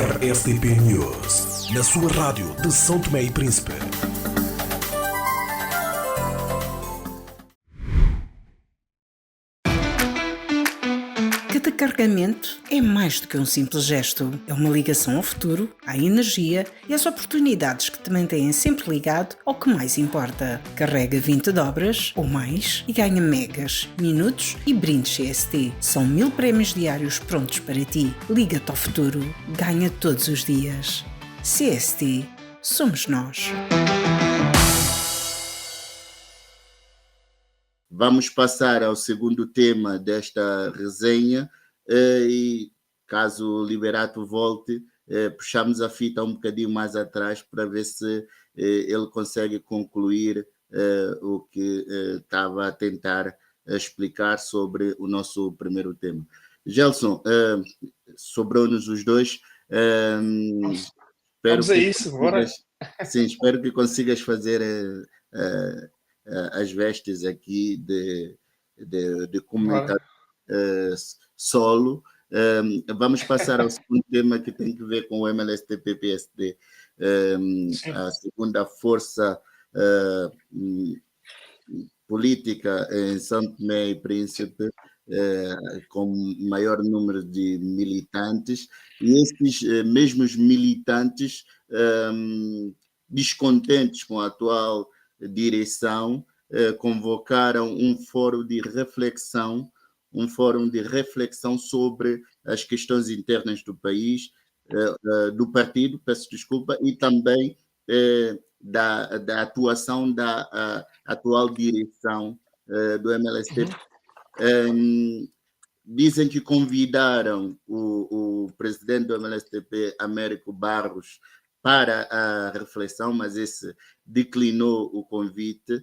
RSTP News, na sua rádio de São Tomé e Príncipe. Cada carregamento é mais do que um simples gesto. É uma ligação ao futuro, à energia e às oportunidades que te mantêm sempre ligado ao que mais importa. Carrega 20 dobras ou mais e ganha megas, minutos e brindes CST. São 1000 prémios diários prontos para ti. Liga-te ao futuro. Ganha todos os dias. CST. Somos nós. Vamos passar ao segundo tema desta resenha e, caso o Liberato volte, puxamos a fita um bocadinho mais atrás para ver se ele consegue concluir o que estava a tentar explicar sobre o nosso primeiro tema. Gelson, sobrou-nos os dois. Vamos a isso, bora. Sim, espero que consigas fazer as vestes aqui de comunicador solo. Vamos passar ao segundo tema, que tem que ver com o MLSTP-PSD, a segunda força política em São Tomé e Príncipe, com maior número de militantes, e esses mesmos militantes descontentes com a atual direção, convocaram um fórum de reflexão sobre as questões internas do país, do partido, peço desculpa, e também da atuação da atual direção do MLSTP. Dizem que convidaram o presidente do MLSTP, Américo Barros, para a reflexão, mas esse declinou o convite.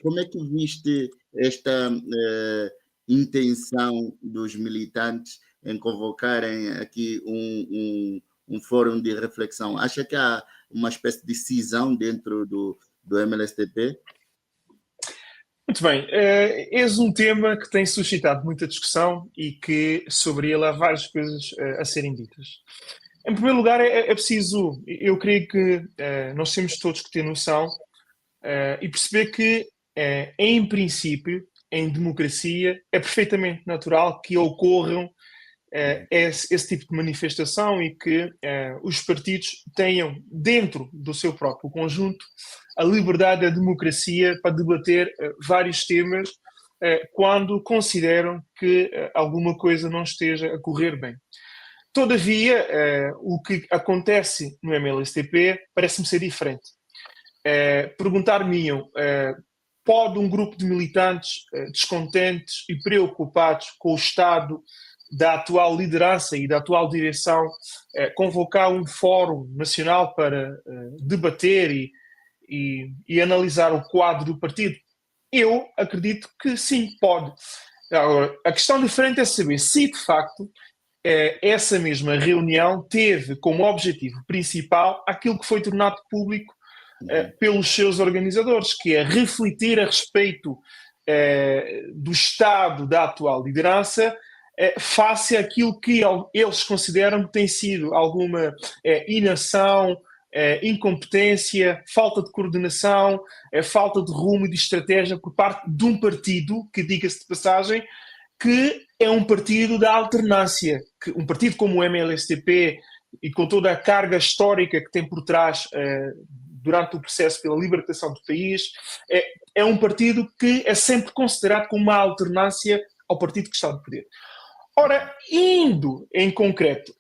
Como é que viste esta intenção dos militantes em convocarem aqui um fórum de reflexão? Acha que há uma espécie de cisão dentro do MLSTP? Muito bem, és um tema que tem suscitado muita discussão e que sobre ele há várias coisas a serem ditas. Em primeiro lugar, é preciso, eu creio que nós temos todos que ter noção e perceber que, em princípio, em democracia, é perfeitamente natural que ocorram esse tipo de manifestação e que os partidos tenham, dentro do seu próprio conjunto, a liberdade e a democracia para debater vários temas quando consideram que alguma coisa não esteja a correr bem. Todavia, o que acontece no MLSTP parece-me ser diferente. Perguntar-me-iam, pode um grupo de militantes descontentes e preocupados com o estado da atual liderança e da atual direção convocar um fórum nacional para debater e analisar o quadro do partido? Eu acredito que sim, pode. Agora, a questão diferente é saber se, de facto, essa mesma reunião teve como objetivo principal aquilo que foi tornado público pelos seus organizadores, que é refletir a respeito do estado da atual liderança face àquilo que eles consideram que tem sido alguma inação, incompetência, falta de coordenação, falta de rumo e de estratégia por parte de um partido que, diga-se de passagem, que é um partido da alternância, que um partido como o MLSTP e com toda a carga histórica que tem por trás durante o processo pela libertação do país, é um partido que é sempre considerado como uma alternância ao partido que está no poder. Ora, indo em concreto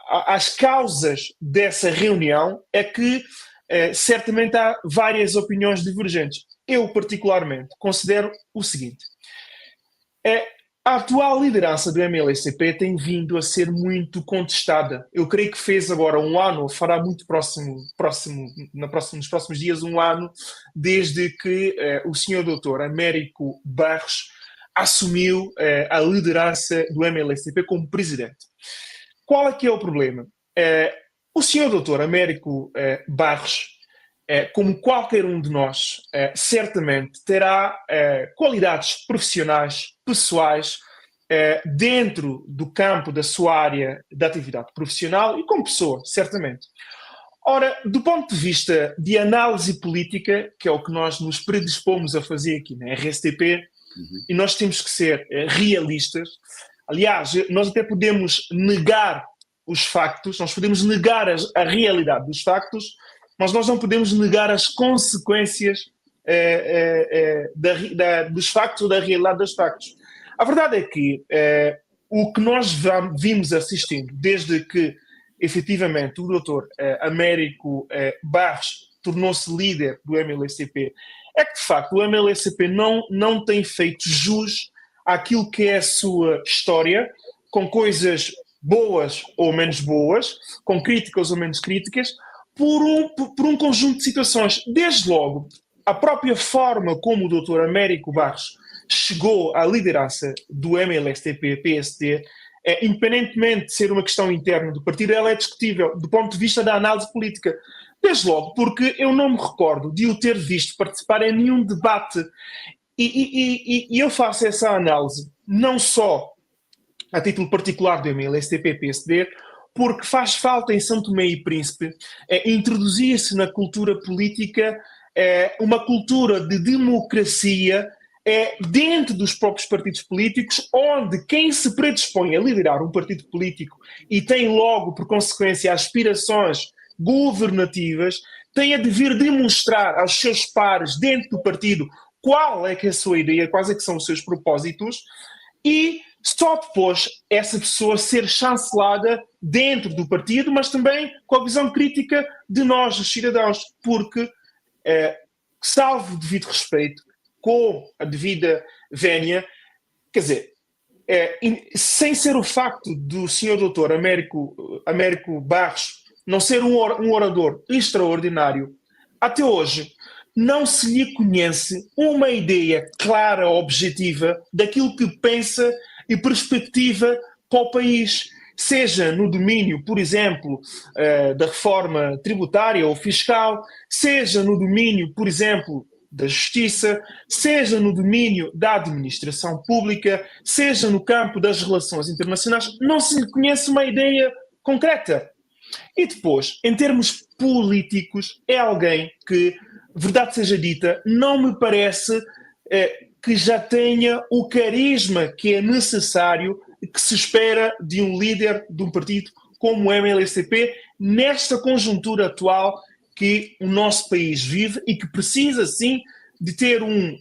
às causas dessa reunião, é que certamente há várias opiniões divergentes. Eu, particularmente, considero o seguinte. A atual liderança do MLSTP tem vindo a ser muito contestada. Eu creio que fez agora um ano, fará muito nos próximos dias, um ano, desde que o senhor doutor Américo Barros assumiu a liderança do MLSTP como presidente. Qual é que é o problema? O senhor doutor Américo Barros, como qualquer um de nós, certamente terá qualidades profissionais, pessoais, dentro do campo da sua área de atividade profissional e como pessoa, certamente. Ora, do ponto de vista de análise política, que é o que nós nos predispomos a fazer aqui na RSTP, e nós temos que ser realistas. Aliás, nós até podemos negar os factos, nós podemos negar a realidade dos factos, mas nós não podemos negar as consequências dos factos ou da realidade dos factos. A verdade é que o que nós vimos assistindo desde que efetivamente o Dr. Américo Barros tornou-se líder do MLSTP é que de facto o MLSTP não tem feito jus àquilo que é a sua história, com coisas boas ou menos boas, com críticas ou menos críticas, por um conjunto de situações. Desde logo, a própria forma como o Dr. Américo Barros chegou à liderança do MLSTP-PSD, independentemente de ser uma questão interna do partido, ela é discutível do ponto de vista da análise política. Desde logo, porque eu não me recordo de o ter visto participar em nenhum debate. E eu faço essa análise não só a título particular do MLSTP-PSD, porque faz falta em São Tomé e Príncipe introduzir-se na cultura política uma cultura de democracia dentro dos próprios partidos políticos, onde quem se predispõe a liderar um partido político e tem logo, por consequência, aspirações governativas, tem a dever demonstrar aos seus pares dentro do partido qual é que é a sua ideia, quais é que são os seus propósitos, e só depois essa pessoa ser chancelada dentro do partido, mas também com a visão crítica de nós, os cidadãos, porque, salvo o devido respeito, com a devida vénia, quer dizer, sem ser o facto do Sr. Dr. Américo Barros não ser um orador extraordinário, até hoje não se lhe conhece uma ideia clara, objetiva, daquilo que pensa e perspectiva para o país, seja no domínio, por exemplo, da reforma tributária ou fiscal, seja no domínio, por exemplo, da justiça, seja no domínio da administração pública, seja no campo das relações internacionais, não se lhe conhece uma ideia concreta. E depois, em termos políticos, é alguém que, verdade seja dita, não me parece que já tenha o carisma que é necessário, que se espera de um líder de um partido como o MLSTP, nesta conjuntura atual que o nosso país vive e que precisa, sim, de ter um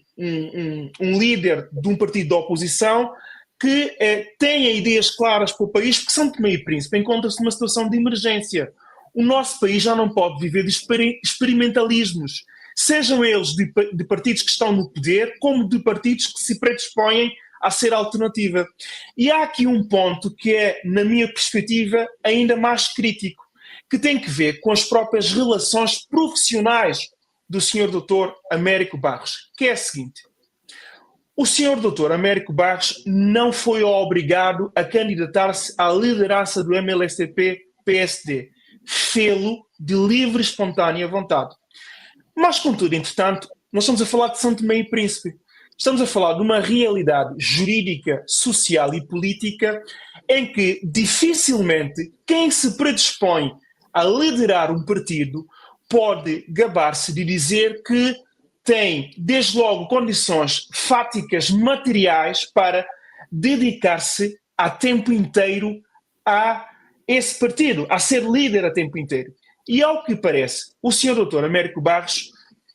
líder de um partido da oposição que tenha ideias claras para o país, porque São Tomé e Príncipe encontra-se numa situação de emergência. O nosso país já não pode viver de experimentalismos, sejam eles de partidos que estão no poder, como de partidos que se predispõem a ser alternativa. E há aqui um ponto que é, na minha perspectiva, ainda mais crítico, que tem que ver com as próprias relações profissionais do Sr. Dr. Américo Barros, que é a seguinte: o Sr. Dr. Américo Barros não foi obrigado a candidatar-se à liderança do MLSTP-PSD, fê-lo de livre e espontânea vontade. Mas, contudo, entretanto, nós estamos a falar de São Tomé e Príncipe. Estamos a falar de uma realidade jurídica, social e política em que dificilmente quem se predispõe a liderar um partido pode gabar-se de dizer que tem, desde logo, condições fáticas, materiais, para dedicar-se a tempo inteiro a esse partido, a ser líder a tempo inteiro. E, ao que parece, o Sr. Dr. Américo Barros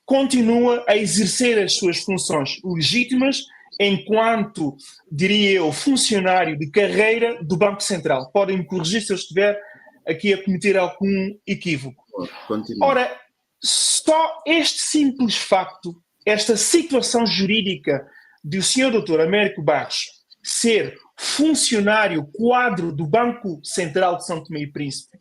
continua a exercer as suas funções legítimas enquanto, diria eu, funcionário de carreira do Banco Central. Podem-me corrigir se eu estiver aqui a cometer algum equívoco. Continua. Ora, só este simples facto, esta situação jurídica de o Sr. Dr. Américo Barros ser funcionário quadro do Banco Central de São Tomé e Príncipe,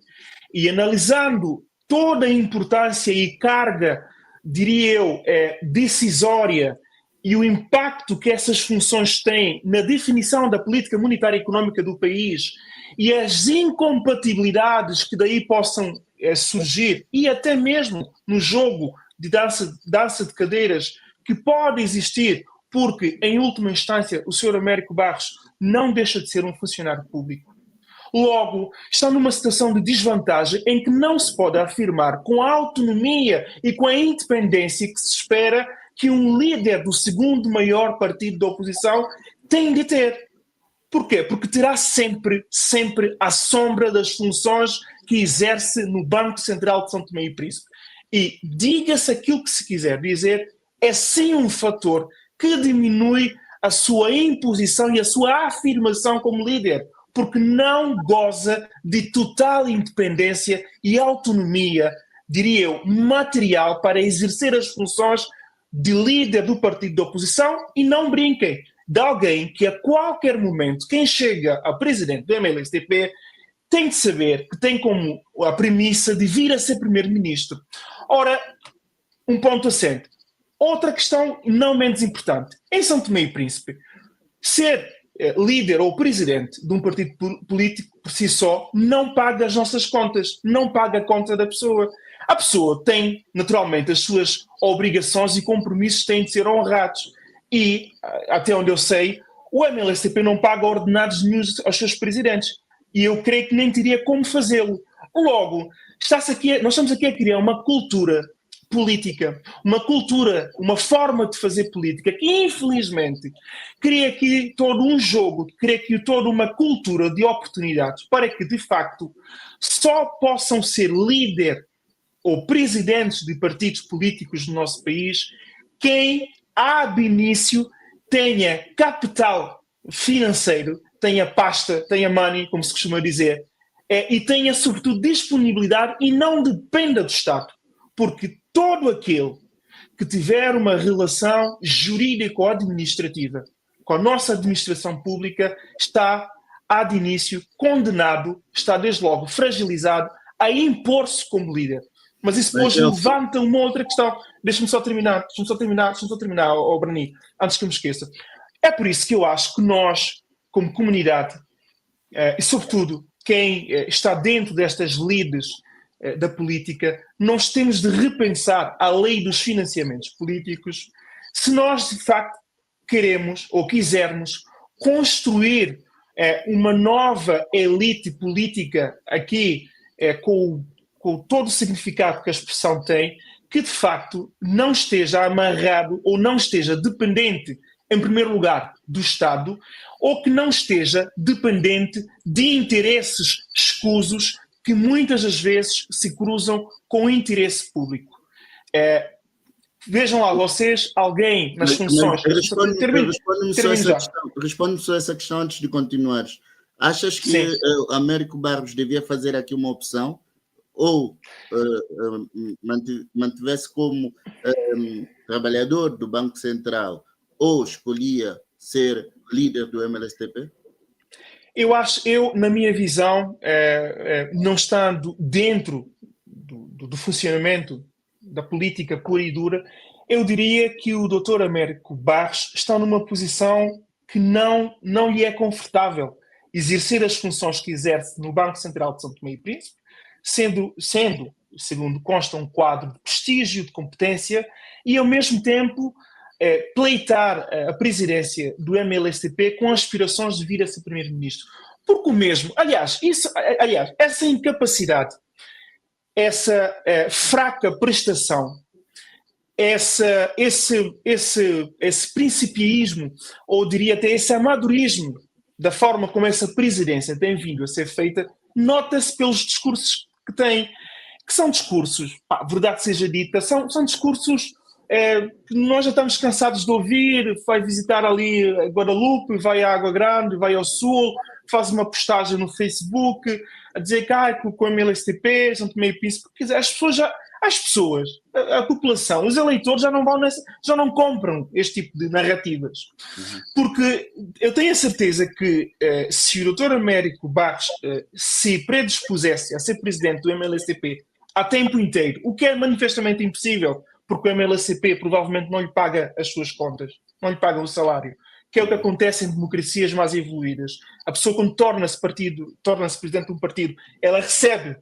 e analisando toda a importância e carga, diria eu, decisória e o impacto que essas funções têm na definição da política monetária e económica do país e as incompatibilidades que daí possam surgir, e até mesmo no jogo de dança de cadeiras que pode existir, porque, em última instância, o Sr. Américo Barros não deixa de ser um funcionário público. Logo, está numa situação de desvantagem em que não se pode afirmar com a autonomia e com a independência que se espera que um líder do segundo maior partido da oposição tem de ter. Porquê? Porque terá sempre a sombra das funções que exerce no Banco Central de São Tomé e Príncipe. E diga-se aquilo que se quiser dizer, é sim um fator que diminui a sua imposição e a sua afirmação como líder, porque não goza de total independência e autonomia, diria eu, material para exercer as funções de líder do partido da oposição. E não brinquem, de alguém que a qualquer momento, quem chega a presidente do MLSTP, tem de saber que tem como a premissa de vir a ser primeiro-ministro. Ora, um ponto assente. Outra questão não menos importante. Em São Tomé e Príncipe, ser líder ou presidente de um partido político por si só não paga as nossas contas, não paga a conta da pessoa. A pessoa tem, naturalmente, as suas obrigações e compromissos têm de ser honrados. E, até onde eu sei, o MLSTP não paga ordenados nenhuns aos seus presidentes. E eu creio que nem teria como fazê-lo. Logo, nós estamos aqui a criar uma cultura política, uma cultura, uma forma de fazer política que, infelizmente, cria aqui todo um jogo, cria aqui toda uma cultura de oportunidades para que, de facto, só possam ser líder ou presidentes de partidos políticos no nosso país quem, ab início, tenha capital financeiro, tenha pasta, tenha money, como se costuma dizer, e tenha, sobretudo, disponibilidade e não dependa do Estado. Porque todo aquele que tiver uma relação jurídico-administrativa com a nossa administração pública está, ad início, condenado, está desde logo fragilizado a impor-se como líder. Mas isso depois levanta uma outra questão. Deixa-me só terminar, Brani, antes que eu me esqueça. É por isso que eu acho que nós, como comunidade, e sobretudo quem está dentro destas lides da política, nós temos de repensar a lei dos financiamentos políticos se nós, de facto, queremos ou quisermos construir uma nova elite política aqui com todo o significado que a expressão tem, que, de facto, não esteja amarrado ou não esteja dependente, em primeiro lugar, do Estado, ou que não esteja dependente de interesses escusos que muitas das vezes se cruzam com o interesse público. Vejam lá, vocês, alguém nas funções... Responde-me só essa questão antes de continuares. Achas que Américo Barros devia fazer aqui uma opção ou mantivesse como trabalhador do Banco Central ou escolhia ser líder do MLSTP? Eu, na minha visão, não estando dentro do funcionamento da política pura e dura, eu diria que o Dr. Américo Barros está numa posição que não lhe é confortável exercer as funções que exerce no Banco Central de São Tomé e Príncipe, sendo, segundo consta, um quadro de prestígio, de competência, e ao mesmo tempo pleitar a presidência do MLSTP com aspirações de vir a ser primeiro-ministro. Porque o mesmo, essa incapacidade, essa fraca prestação, esse principiismo, ou diria até esse amadorismo da forma como essa presidência tem vindo a ser feita, nota-se pelos discursos que tem, que são discursos, verdade seja dita, são discursos que nós já estamos cansados de ouvir. Vai visitar ali Guadalupe, vai à Água Grande, vai ao Sul, faz uma postagem no Facebook a dizer que com o MLSTP, São Tomé e Príncipe, quer dizer, as pessoas, a população, os eleitores já não compram este tipo de narrativas. Porque eu tenho a certeza que se o Dr. Américo Barros se predispusesse a ser presidente do MLSTP a tempo inteiro, o que é manifestamente impossível, porque o MLSTP provavelmente não lhe paga as suas contas, não lhe paga o salário, que é o que acontece em democracias mais evoluídas. A pessoa, quando torna-se presidente de um partido, ela recebe,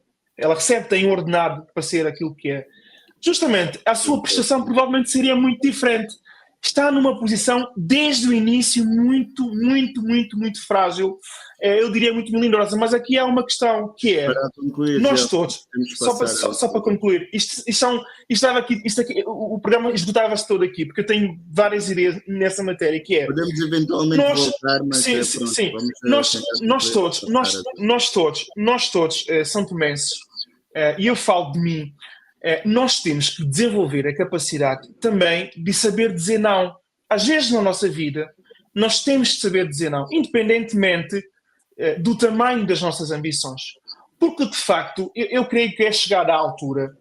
tem um ordenado para ser aquilo que é. Justamente, a sua prestação provavelmente seria muito diferente. está numa posição, desde o início, muito, muito, muito, muito frágil. Eu diria muito melindrosa, mas aqui há uma questão que é, Para concluir, nós todos, só para concluir, o programa esgotava-se todo aqui, porque eu tenho várias ideias nessa matéria, que é... Podemos eventualmente voltar, mas sim. Nós todos, santomenses, e eu falo de mim, nós temos que desenvolver a capacidade também de saber dizer não. Às vezes na nossa vida, nós temos de saber dizer não, independentemente do tamanho das nossas ambições. Porque, de facto, eu creio que é chegada à altura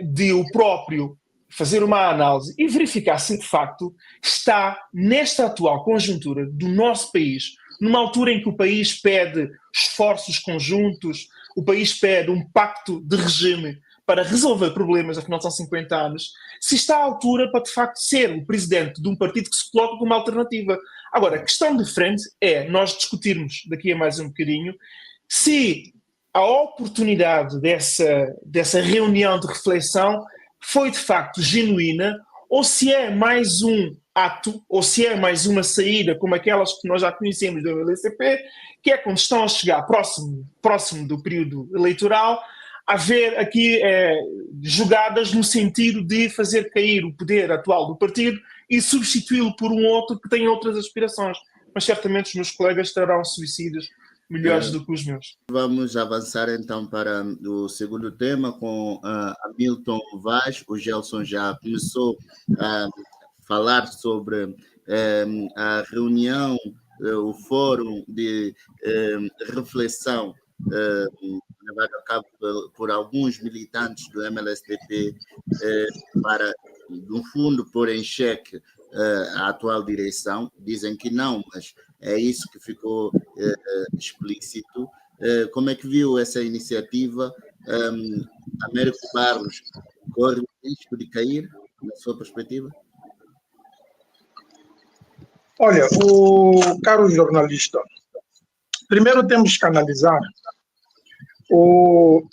de o próprio fazer uma análise e verificar se, de facto, está nesta atual conjuntura do nosso país, numa altura em que o país pede esforços conjuntos, o país pede um pacto de regime para resolver problemas, afinal são 50 anos, se está à altura para, de facto, ser o presidente de um partido que se coloca como alternativa. Agora, a questão de frente é nós discutirmos, daqui a mais um bocadinho, se a oportunidade dessa reunião de reflexão foi, de facto, genuína, ou se é mais um ato, ou se é mais uma saída, como aquelas que nós já conhecemos do LSTP, que é quando estão a chegar próximo do período eleitoral, haver aqui jogadas no sentido de fazer cair o poder atual do partido e substituí-lo por um outro que tem outras aspirações. Mas certamente os meus colegas terão suicídios melhores do que os meus. Vamos avançar então para o segundo tema com Hamilton Vaz. O Gelson já começou a falar sobre a reunião, o fórum de reflexão levado a cabo por alguns militantes do MLSTP para, no fundo, pôr em xeque a atual direção. Dizem que não, mas é isso que ficou explícito. Como é que viu essa iniciativa? Américo Barros corre o risco de cair, na sua perspectiva? Olha, o caro jornalista, primeiro temos que analisar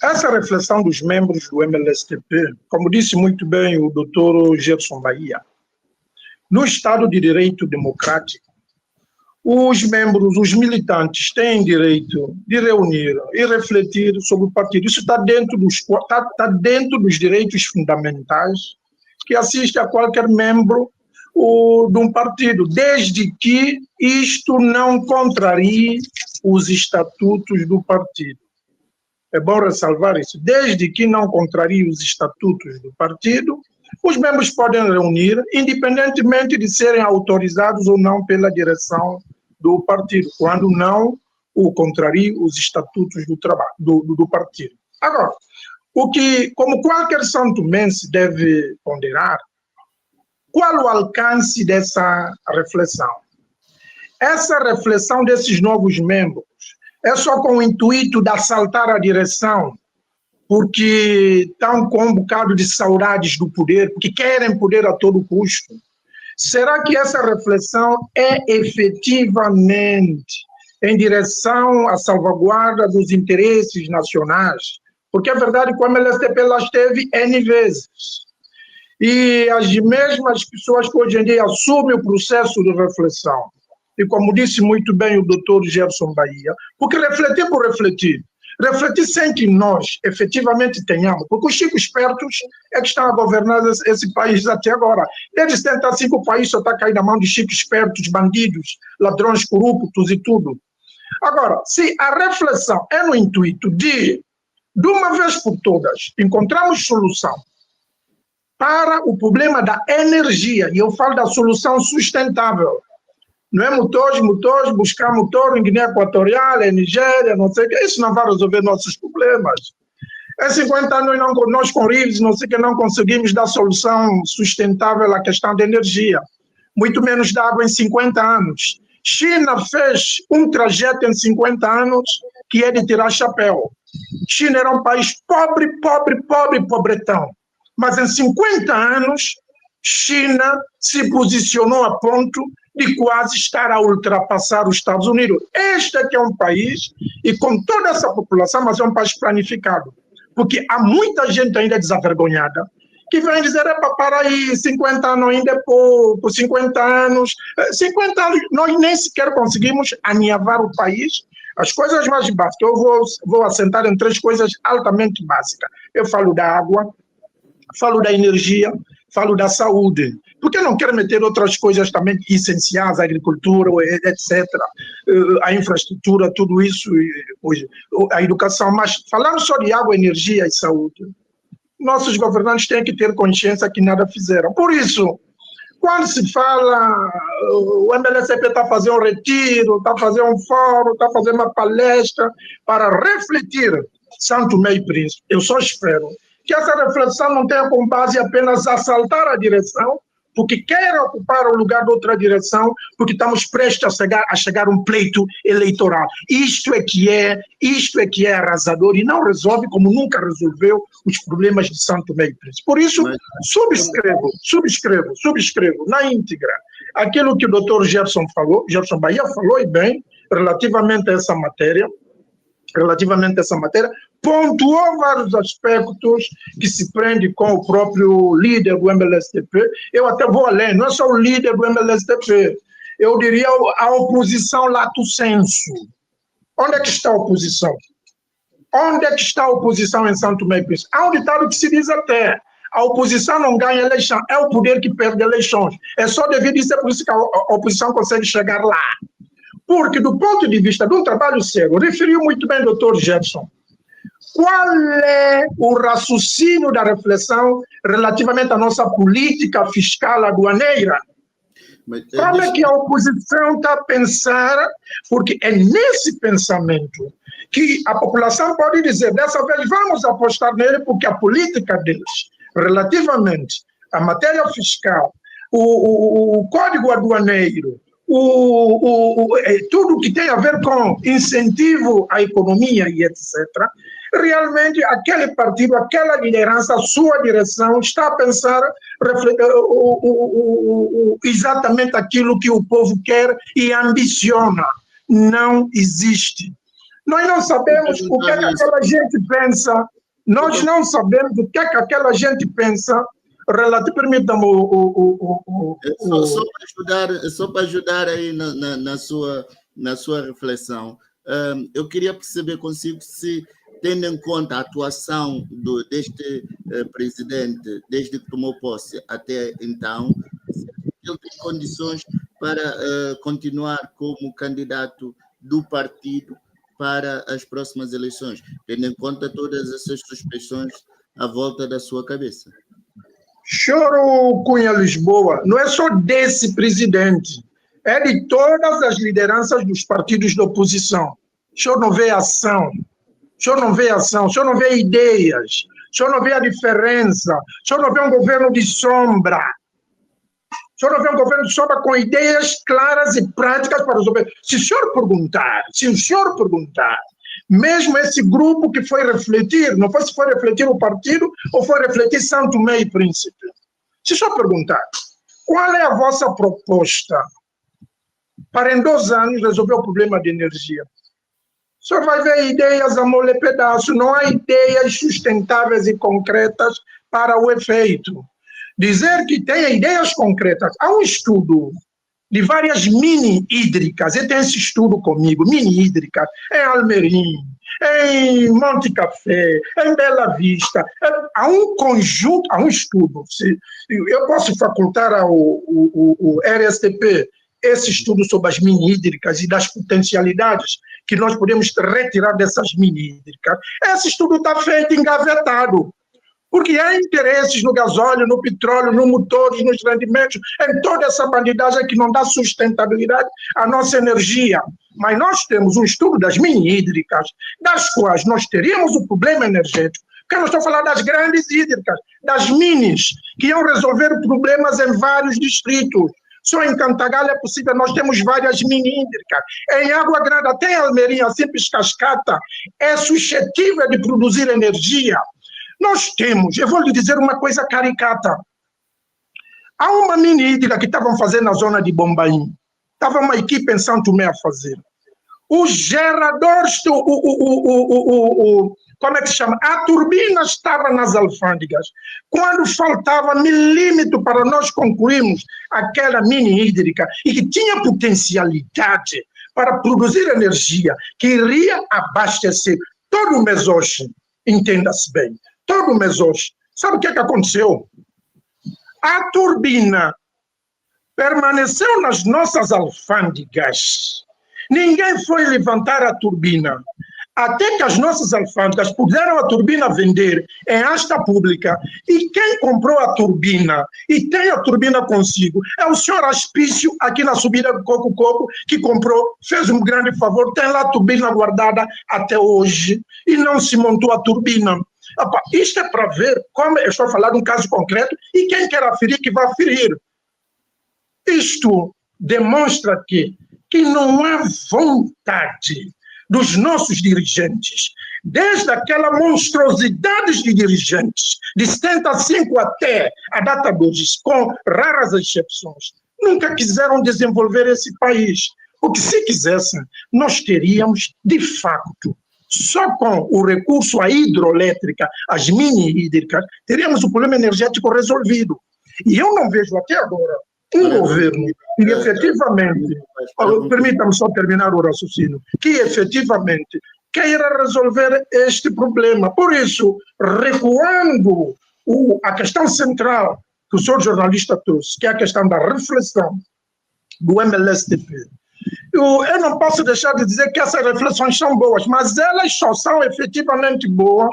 essa reflexão dos membros do MLSTP, como disse muito bem o doutor Gerson Bahia. No Estado de Direito Democrático, os membros, os militantes têm direito de reunir e refletir sobre o partido. Isso está dentro dos direitos fundamentais que assiste a qualquer membro de um partido, desde que isto não contrarie os estatutos do partido. É bom ressalvar isso. Desde que não contrarie os estatutos do partido, os membros podem reunir, independentemente de serem autorizados ou não pela direção do partido, quando não o contrarie os estatutos do partido. Agora, como qualquer santomense deve ponderar, qual o alcance dessa reflexão? Essa reflexão desses novos membros é só com o intuito de assaltar a direção, porque estão com um bocado de saudades do poder, porque querem poder a todo custo? Será que essa reflexão é efetivamente em direção à salvaguarda dos interesses nacionais? Porque é verdade que o MLSTP lá esteve N vezes. E as mesmas pessoas que hoje em dia assumem o processo de reflexão, e como disse muito bem o doutor Gerson Bahia, porque refletir por refletir sem que nós efetivamente tenhamos, porque os chicos espertos é que estão a governar esse país até agora. Desde 75 o país só está caindo na mão de chicos espertos, bandidos, ladrões corruptos e tudo. Agora, se a reflexão é no intuito de uma vez por todas, encontrarmos solução para o problema da energia, e eu falo da solução sustentável, não é motores, buscar motor em Guiné Equatorial, em Nigéria, não sei o que, isso não vai resolver nossos problemas. Em 50 anos, nós com Rives, não sei o que, não conseguimos dar solução sustentável à questão da energia, muito menos da água em 50 anos. China fez um trajeto em 50 anos que é de tirar chapéu. China era um país pobretão. Mas em 50 anos, China se posicionou a ponto de quase estar a ultrapassar os Estados Unidos. Este aqui é um país, e com toda essa população, mas é um país planificado. Porque há muita gente ainda desavergonhada que vem dizer, para aí, 50 anos ainda é pouco, 50 anos, 50 anos, nós nem sequer conseguimos aninhavar o país. As coisas mais básicas, eu vou assentar em 3 coisas altamente básicas. Eu falo da água, falo da energia, falo da saúde. Porque eu não quero meter outras coisas também essenciais, a agricultura, etc., a infraestrutura, tudo isso, a educação, mas falando só de água, energia e saúde, nossos governantes têm que ter consciência que nada fizeram. Por isso, quando se fala, o MLSTP está fazendo um retiro, está fazendo um fórum, está fazendo uma palestra para refletir São Tomé e Príncipe, eu só espero que essa reflexão não tenha como base apenas assaltar a direção, porque quer ocupar o lugar de outra direção, porque estamos prestes a chegar a um pleito eleitoral. Isto é que é arrasador e não resolve, como nunca resolveu, os problemas de São Tomé e Príncipe. Por isso, subscrevo na íntegra aquilo que o doutor Gerson Bahia falou, e bem, relativamente a essa matéria, pontuou vários aspectos que se prendem com o próprio líder do MLSTP. Eu até vou além, não é só o líder do MLSTP, eu diria a oposição lato sensu. Onde é que está a oposição? Onde é que está a oposição em São Tomé e Príncipe? Há um ditado que se diz até, a oposição não ganha eleição, é o poder que perde eleições. É só devido a isso, é por isso que a oposição consegue chegar lá. Porque, do ponto de vista de um trabalho sério, referiu muito bem o doutor Gerson, qual é o raciocínio da reflexão relativamente à nossa política fiscal aduaneira? Como é que a oposição está a pensar? Porque é nesse pensamento que a população pode dizer, dessa vez vamos apostar nele, porque a política deles, relativamente à matéria fiscal, o código aduaneiro, tudo que tem a ver com incentivo à economia e etc., realmente aquele partido, aquela liderança, a sua direção está a pensar exatamente aquilo que o povo quer e ambiciona. Não existe. Nós não sabemos o que é que aquela gente pensa, nós não sabemos o que é que aquela gente pensa. Permita-me só para ajudar aí na sua reflexão, eu queria perceber consigo se, tendo em conta a atuação deste presidente, desde que tomou posse até então, se ele tem condições para continuar como candidato do partido para as próximas eleições, tendo em conta todas essas suspeições à volta da sua cabeça. Choro Cunha Lisboa, não é só desse presidente, é de todas as lideranças dos partidos de oposição. O senhor não vê ação, o senhor não vê ideias, o senhor não vê a diferença, o senhor não vê um governo de sombra. O senhor não vê um governo de sombra com ideias claras e práticas para resolver. Se o senhor perguntar, mesmo esse grupo que foi refletir, não foi se foi refletir o partido ou foi refletir São Tomé e Príncipe. Se o senhor perguntar, qual é a vossa proposta para em 2 anos resolver o problema de energia? O senhor vai ver ideias a mole pedaço, não há ideias sustentáveis e concretas para o efeito. Dizer que tem ideias concretas, há um estudo de várias mini-hídricas, eu tenho esse estudo comigo, mini-hídricas, em Almerim, em Monte Café, em Bela Vista, há um conjunto, há um estudo, eu posso facultar ao RSTP esse estudo sobre as mini-hídricas e das potencialidades que nós podemos retirar dessas mini-hídricas. Esse estudo está feito engavetado, porque há interesses no gasóleo, no petróleo, no motores, nos rendimentos, em toda essa bandidagem que não dá sustentabilidade à nossa energia. Mas nós temos um estudo das mini-hídricas, das quais nós teríamos o problema energético, porque nós estamos falando das grandes hídricas, das minis, que iam resolver problemas em vários distritos. Só em Cantagalha é possível, nós temos várias mini-hídricas. Em Água Grande, até em Almerim, a simples cascata é suscetível de produzir energia. Nós temos, eu vou lhe dizer uma coisa caricata. Há uma mini-hídrica que estavam fazendo na zona de Bombaim. Estava uma equipe em São Tomé a fazer. Os geradores, como é que se chama? A turbina estava nas alfândegas. Quando faltava milímetro para nós concluirmos aquela mini hídrica e que tinha potencialidade para produzir energia que iria abastecer todo o Mesoche, entenda-se bem, todo o Mesoche. Sabe o que aconteceu? A turbina permaneceu nas nossas alfândegas. Ninguém foi levantar a turbina. Até que as nossas alfândegas puderam a turbina vender em asta pública. E quem comprou a turbina e tem a turbina consigo é o senhor Aspício, aqui na subida do Coco, que comprou, fez um grande favor, tem lá a turbina guardada até hoje e não se montou a turbina. Isto é para ver como eu estou falando de um caso concreto e quem quer aferir, que vai aferir. Isto demonstra que não há vontade dos nossos dirigentes, desde aquela monstruosidade de dirigentes, de 75 até a data de hoje, com raras exceções, nunca quiseram desenvolver esse país. Porque se quisessem, nós teríamos, de facto, só com o recurso à hidroelétrica, às mini-hídricas, teríamos o problema energético resolvido. E eu não vejo até agora um governo que efetivamente, permita-me só terminar o raciocínio, que efetivamente queira resolver este problema. Por isso, recuando a questão central que o senhor jornalista trouxe, que é a questão da reflexão do MLSTP, eu não posso deixar de dizer que essas reflexões são boas, mas elas só são efetivamente boas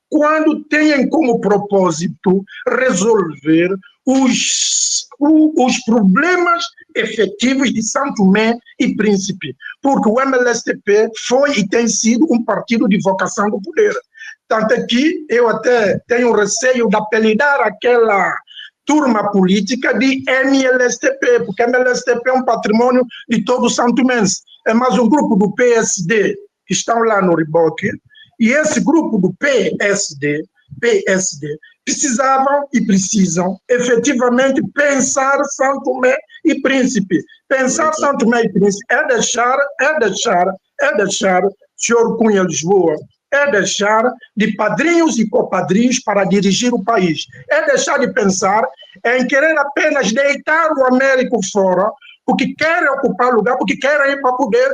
quando têm como propósito resolver os problemas efetivos de São Tomé e Príncipe, porque o MLSTP foi e tem sido um partido de vocação do poder. Tanto é que eu até tenho receio de apelidar aquela turma política de MLSTP, porque MLSTP é um patrimônio de todo o São Tomense. É mais um grupo do PSD que estão lá no Riboque, e esse grupo do PSD precisavam e precisam efetivamente pensar São Tomé e Príncipe. Pensar São Tomé e Príncipe é deixar, senhor Cunha Lisboa, é deixar de padrinhos e copadrinhos para dirigir o país. É deixar de pensar em querer apenas deitar o Américo fora, porque querem ocupar lugar, porque querem ir para poder,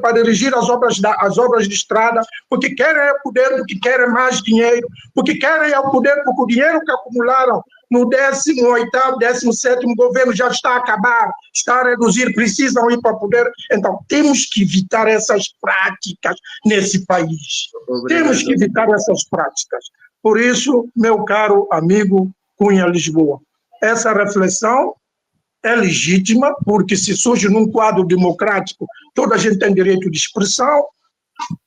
para dirigir as obras de estrada, porque querem poder, porque querem mais dinheiro, porque querem o poder, porque o dinheiro que acumularam no 18º, 17º governo já está a acabar, está a reduzir, precisam ir para poder. Então, temos que evitar essas práticas nesse país. Obrigado. Temos que evitar essas práticas. Por isso, meu caro amigo Cunha Lisboa, essa reflexão é legítima, porque se surge num quadro democrático, toda a gente tem direito de expressão,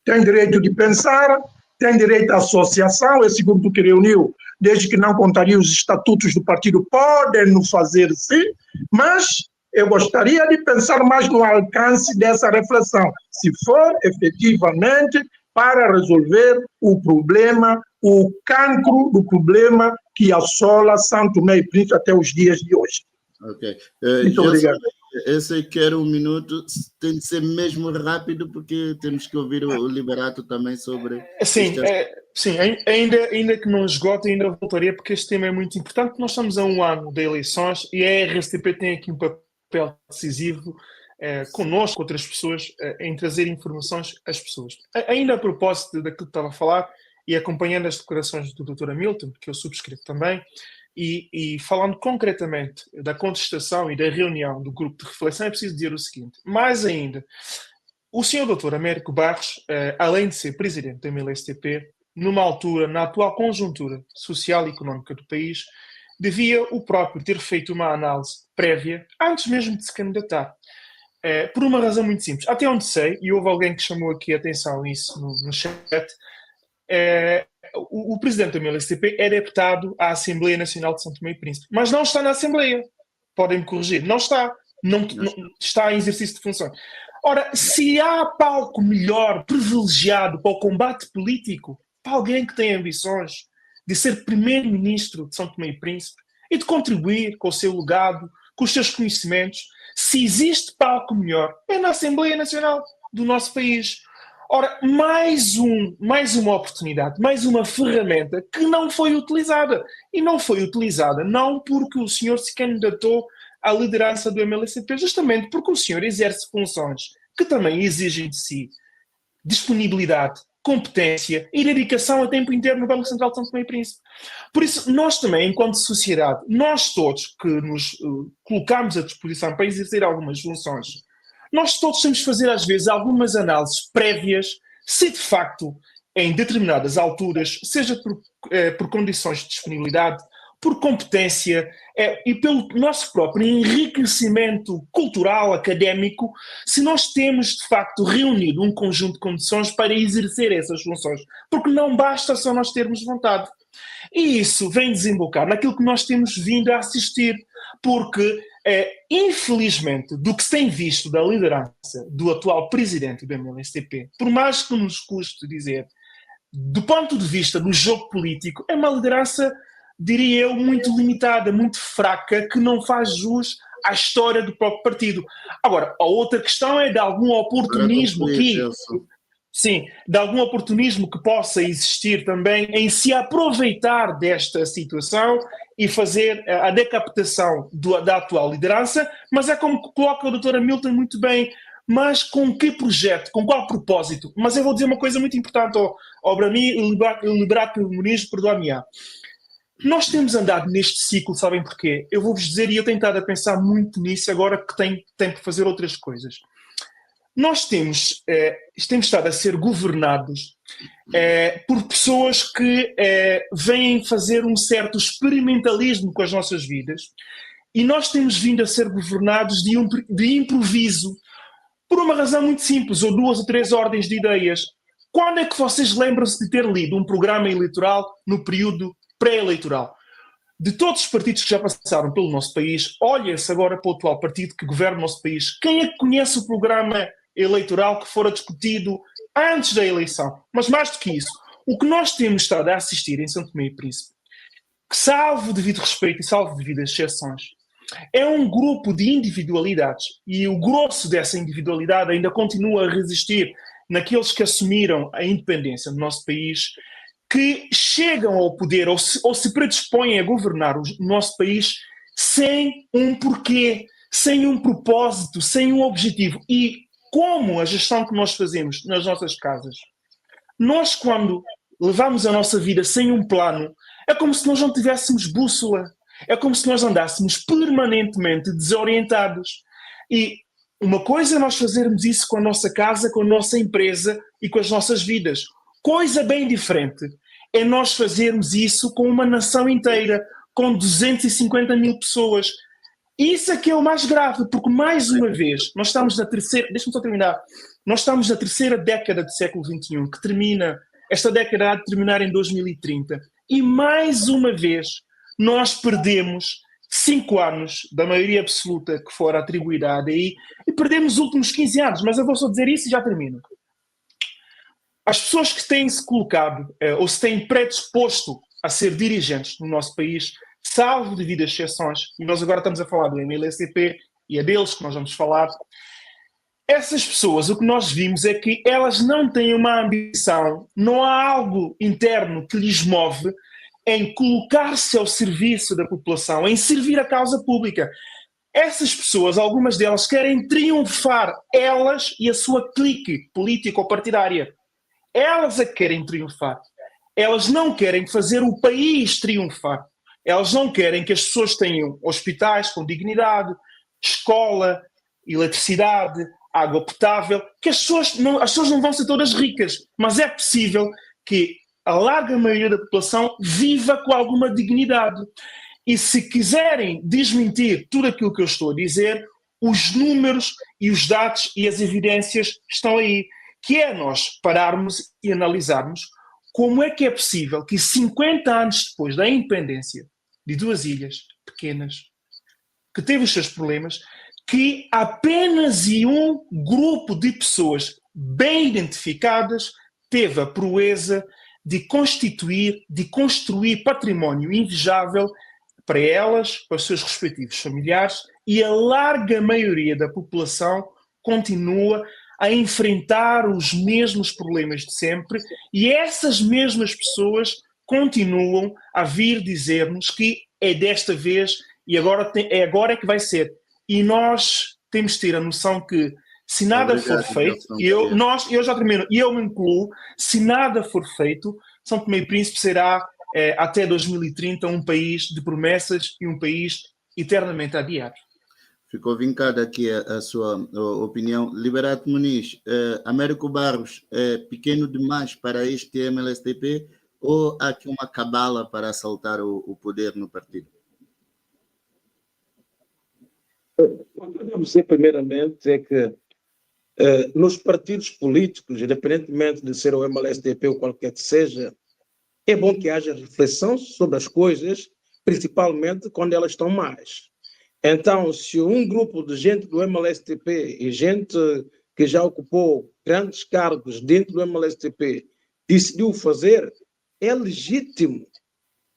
tem direito de pensar, tem direito à associação. Esse grupo que reuniu, desde que não contraria os estatutos do partido, podem no fazer sim, mas eu gostaria de pensar mais no alcance dessa reflexão, se for efetivamente para resolver o problema, o cancro do problema que assola São Tomé e Príncipe até os dias de hoje. Ok. Muito obrigado. Eu sei que era um minuto, tem de ser mesmo rápido, porque temos que ouvir o Liberato também sobre... Sim, ainda que não esgote, ainda voltaria, porque este tema é muito importante. Nós estamos a um ano de eleições e a RSTP tem aqui um papel decisivo connosco, com outras pessoas, em trazer informações às pessoas. Ainda a propósito daquilo que estava a falar, e acompanhando as declarações do Dr. Hamilton, que eu subscrevo também, e falando concretamente da contestação e da reunião do grupo de reflexão, é preciso dizer o seguinte: mais ainda, o Sr. Dr. Américo Barros, além de ser presidente da MLSTP, numa altura, na atual conjuntura social e económica do país, devia o próprio ter feito uma análise prévia, antes mesmo de se candidatar. Por uma razão muito simples. Até onde sei, e houve alguém que chamou aqui a atenção a isso no chat, o presidente da MLSTP é deputado à Assembleia Nacional de São Tomé e Príncipe, mas não está na Assembleia. Podem-me corrigir. Não está. Não está em exercício de funções. Ora, se há palco melhor, privilegiado para o combate político, para alguém que tem ambições de ser primeiro-ministro de São Tomé e Príncipe e de contribuir com o seu legado, com os seus conhecimentos, se existe palco melhor, é na Assembleia Nacional do nosso país. Ora, mais uma oportunidade, mais uma ferramenta que não foi utilizada. E não foi utilizada não porque o senhor se candidatou à liderança do MLSTP, justamente porque o senhor exerce funções que também exigem de si disponibilidade, competência e dedicação a tempo inteiro no Banco Central de São Tomé e Príncipe. Por isso, nós também, enquanto sociedade, nós todos que nos colocamos à disposição para exercer algumas funções, nós todos temos de fazer, às vezes, algumas análises prévias, se de facto, em determinadas alturas, seja por condições de disponibilidade, por competência e pelo nosso próprio enriquecimento cultural, académico, se nós temos, de facto, reunido um conjunto de condições para exercer essas funções. Porque não basta só nós termos vontade. E isso vem desembocar naquilo que nós temos vindo a assistir, porque, infelizmente, do que se tem visto da liderança do atual presidente do MLSTP, por mais que nos custe dizer, do ponto de vista do jogo político, é uma liderança, diria eu, muito limitada, muito fraca, que não faz jus à história do próprio partido. Agora, a outra questão é de algum oportunismo aqui. Sim, de algum oportunismo que possa existir também em se aproveitar desta situação e fazer a decapitação da atual liderança, mas é como coloca a doutora Milton muito bem, mas com que projeto, com qual propósito? Mas eu vou dizer uma coisa muito importante ao Brami, o Liberato Muniz, perdoa-me. Nós temos andado neste ciclo, sabem porquê? Eu vou-vos dizer, e eu tenho estado a pensar muito nisso agora que tenho que fazer outras coisas. Nós temos estado a ser governados por pessoas que vêm fazer um certo experimentalismo com as nossas vidas e nós temos vindo a ser governados de improviso por uma razão muito simples, ou 2 ou 3 ordens de ideias. Quando é que vocês lembram-se de ter lido um programa eleitoral no período pré-eleitoral? De todos os partidos que já passaram pelo nosso país, olha-se agora para o atual partido que governa o nosso país. Quem é que conhece o programa eleitoral que fora discutido antes da eleição? Mas mais do que isso, o que nós temos estado a assistir em São Tomé e Príncipe, que salvo devido respeito e salvo devidas exceções, é um grupo de individualidades e o grosso dessa individualidade ainda continua a resistir naqueles que assumiram a independência do nosso país, que chegam ao poder ou se predispõem a governar o nosso país sem um porquê, sem um propósito, sem um objetivo. E como a gestão que nós fazemos nas nossas casas, nós quando levamos a nossa vida sem um plano, é como se nós não tivéssemos bússola, é como se nós andássemos permanentemente desorientados. E uma coisa é nós fazermos isso com a nossa casa, com a nossa empresa e com as nossas vidas. Coisa bem diferente é nós fazermos isso com uma nação inteira, com 250 mil pessoas. Isso é que é o mais grave, porque mais uma vez, nós estamos na terceira, deixa-me só terminar, nós estamos na terceira década do século XXI, que termina, esta década há de terminar em 2030, e mais uma vez nós perdemos 5 anos da maioria absoluta que fora atribuída à ADI e perdemos os últimos 15 anos, mas eu vou só dizer isso e já termino. As pessoas que têm-se colocado ou se têm predisposto a ser dirigentes no nosso país, salvo devidas exceções, e nós agora estamos a falar do MLSTP e é deles que nós vamos falar, essas pessoas, o que nós vimos é que elas não têm uma ambição, não há algo interno que lhes move em colocar-se ao serviço da população, em servir a causa pública. Essas pessoas, algumas delas, querem triunfar, elas e a sua clique política ou partidária. Elas é que querem triunfar. Elas não querem fazer o país triunfar. Elas não querem que as pessoas tenham hospitais com dignidade, escola, eletricidade, água potável, que as pessoas não vão ser todas ricas, mas é possível que a larga maioria da população viva com alguma dignidade. E se quiserem desmentir tudo aquilo que eu estou a dizer, os números e os dados e as evidências estão aí, que é nós pararmos e analisarmos como é que é possível que 50 anos depois da independência de 2 ilhas pequenas, que teve os seus problemas, que apenas um grupo de pessoas bem identificadas teve a proeza de construir património invejável para elas, para os seus respectivos familiares, e a larga maioria da população continua a enfrentar os mesmos problemas de sempre, e essas mesmas pessoas continuam a vir dizer-nos que é desta vez e agora é agora que vai ser. E nós temos de ter a noção que se nada for feito, eu já termino, e eu me incluo, se nada for feito, São Tomé e Príncipe será até 2030 um país de promessas e um país eternamente adiado. Ficou vincada aqui a sua opinião. Liberato Muniz, Américo Barros é pequeno demais para este MLSTP ou há aqui uma cabala para assaltar o poder no partido? O que podemos dizer, primeiramente, é que nos partidos políticos, independentemente de ser o MLSTP ou qualquer que seja, é bom que haja reflexão sobre as coisas, principalmente quando elas estão más. Então, se um grupo de gente do MLSTP e gente que já ocupou grandes cargos dentro do MLSTP decidiu fazer, é legítimo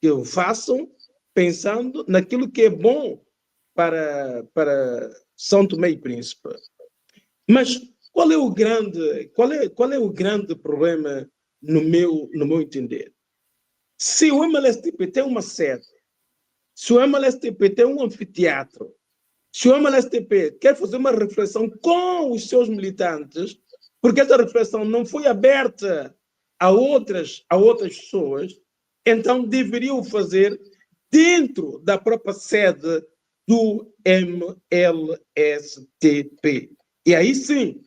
que o façam pensando naquilo que é bom para São Tomé e Príncipe. Mas qual é o grande problema no meu entender? Se o MLSTP tem uma sede, se o MLSTP tem um anfiteatro, se o MLSTP quer fazer uma reflexão com os seus militantes, porque essa reflexão não foi aberta a outras pessoas, então deveriam fazer dentro da própria sede do MLSTP. E aí sim,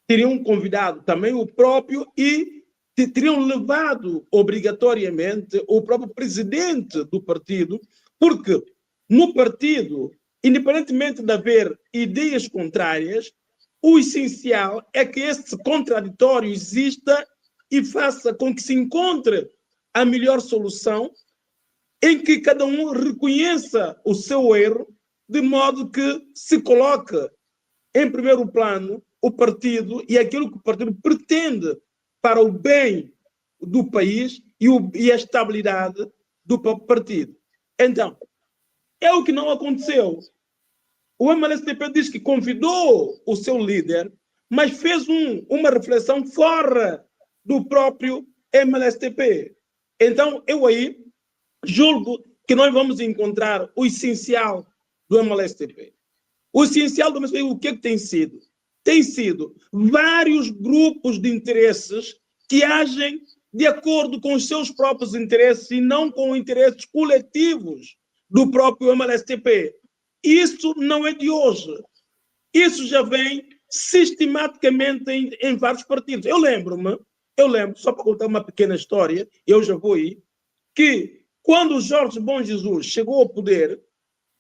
teriam convidado também o próprio e teriam levado obrigatoriamente o próprio presidente do partido, porque no partido, independentemente de haver ideias contrárias, o essencial é que esse contraditório exista e faça com que se encontre a melhor solução em que cada um reconheça o seu erro, de modo que se coloque em primeiro plano o partido e aquilo que o partido pretende para o bem do país e a estabilidade do próprio partido. Então, é o que não aconteceu. O MLSTP diz que convidou o seu líder, mas fez uma reflexão fora do próprio MLSTP. Então, eu aí julgo que nós vamos encontrar o essencial do MLSTP. O essencial do MLSTP, o que é que tem sido? Tem sido vários grupos de interesses que agem de acordo com os seus próprios interesses e não com interesses coletivos do próprio MLSTP. Isso não é de hoje. Isso já vem sistematicamente em vários partidos. Eu lembro, só para contar uma pequena história, eu já vou aí, que quando o Jorge Bom Jesus chegou ao poder,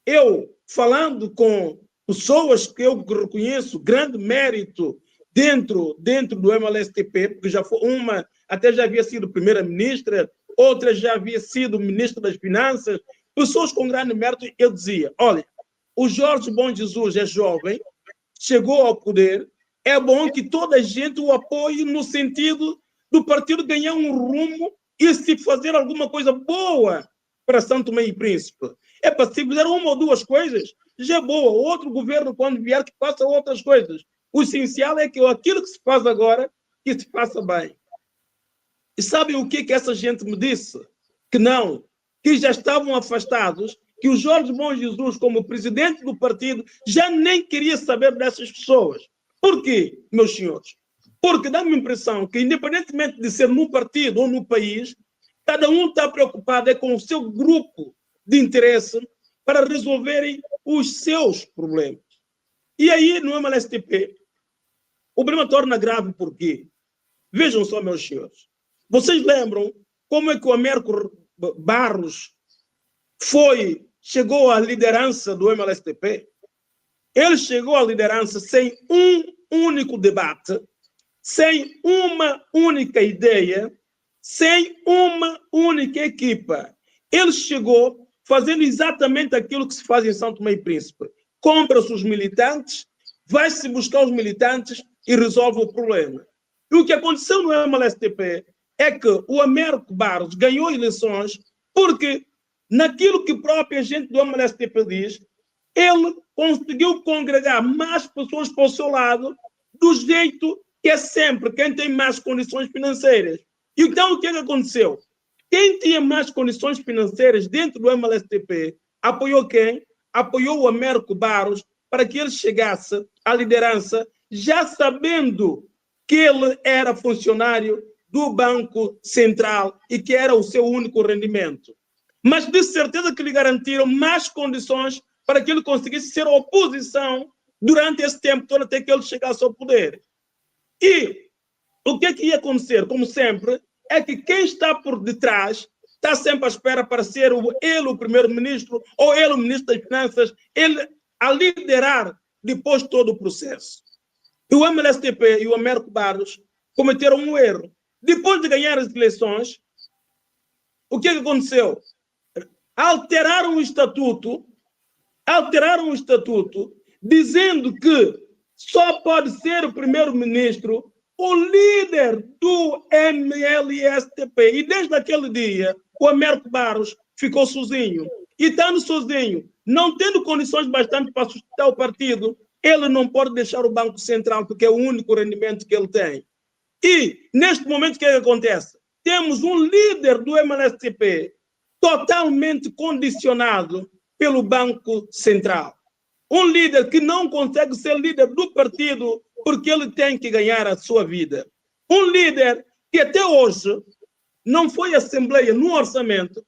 eu, falando com pessoas que eu reconheço grande mérito dentro do MLSTP, porque já foi uma, até já havia sido primeira-ministra, outra já havia sido ministra das Finanças, pessoas com grande mérito, eu dizia, olha, o Jorge Bom Jesus é jovem, chegou ao poder, é bom que toda a gente o apoie no sentido do partido ganhar um rumo e se fazer alguma coisa boa para São Tomé e Príncipe. É para se fizer uma ou duas coisas, já é boa. Outro governo, quando vier, que faça outras coisas. O essencial é que aquilo que se faz agora, que se faça bem. E sabem o que essa gente me disse? Que não, que já estavam afastados, que o Jorge Bom Jesus, como presidente do partido, já nem queria saber dessas pessoas. Por quê, meus senhores? Porque dá-me a impressão que, independentemente de ser no partido ou no país, cada um está preocupado com o seu grupo de interesse para resolverem os seus problemas. E aí, no MLSTP, o problema torna grave por quê? Vejam só, meus senhores. Vocês lembram como é que o Américo Barros chegou à liderança do MLSTP? Ele chegou à liderança sem um único debate, sem uma única ideia, sem uma única equipa. Ele chegou fazendo exatamente aquilo que se faz em São Tomé e Príncipe. Compra-se os militantes, vai-se buscar os militantes e resolve o problema. E o que aconteceu no MLSTP é que o Américo Barros ganhou eleições porque, naquilo que a própria gente do MLSTP diz, ele conseguiu congregar mais pessoas para o seu lado do jeito que é sempre quem tem mais condições financeiras. Então, o que aconteceu? Quem tinha mais condições financeiras dentro do MLSTP apoiou quem? Apoiou o Américo Barros para que ele chegasse à liderança, já sabendo que ele era funcionário do Banco Central e que era o seu único rendimento. Mas de certeza que lhe garantiram mais condições para que ele conseguisse ser oposição durante esse tempo todo até que ele chegasse ao poder. E o que ia acontecer? Como sempre, é que quem está por detrás está sempre à espera para ser ele o primeiro-ministro ou ele o ministro das Finanças, ele a liderar depois todo o processo. E o MLSTP e o Américo Barros cometeram um erro. Depois de ganhar as eleições, o que aconteceu? Alteraram o estatuto, dizendo que só pode ser o primeiro-ministro o líder do MLSTP. E desde aquele dia, o Américo Barros ficou sozinho. E estando sozinho, não tendo condições bastante para sustentar o partido, ele não pode deixar o Banco Central, porque é o único rendimento que ele tem. E, neste momento, o que acontece? Temos um líder do MLSTP totalmente condicionado pelo Banco Central. Um líder que não consegue ser líder do partido porque ele tem que ganhar a sua vida. Um líder que até hoje não foi à Assembleia no orçamento,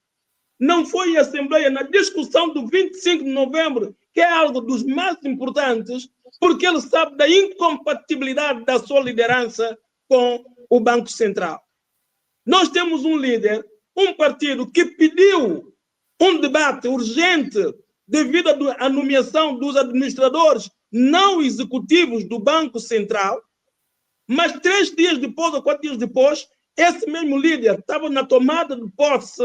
não foi à Assembleia na discussão do 25 de novembro, que é algo dos mais importantes, porque ele sabe da incompatibilidade da sua liderança com o Banco Central. Nós temos um líder, um partido que pediu um debate urgente devido à nomeação dos administradores não executivos do Banco Central, mas 3 dias depois ou 4 dias depois, esse mesmo líder estava na tomada de posse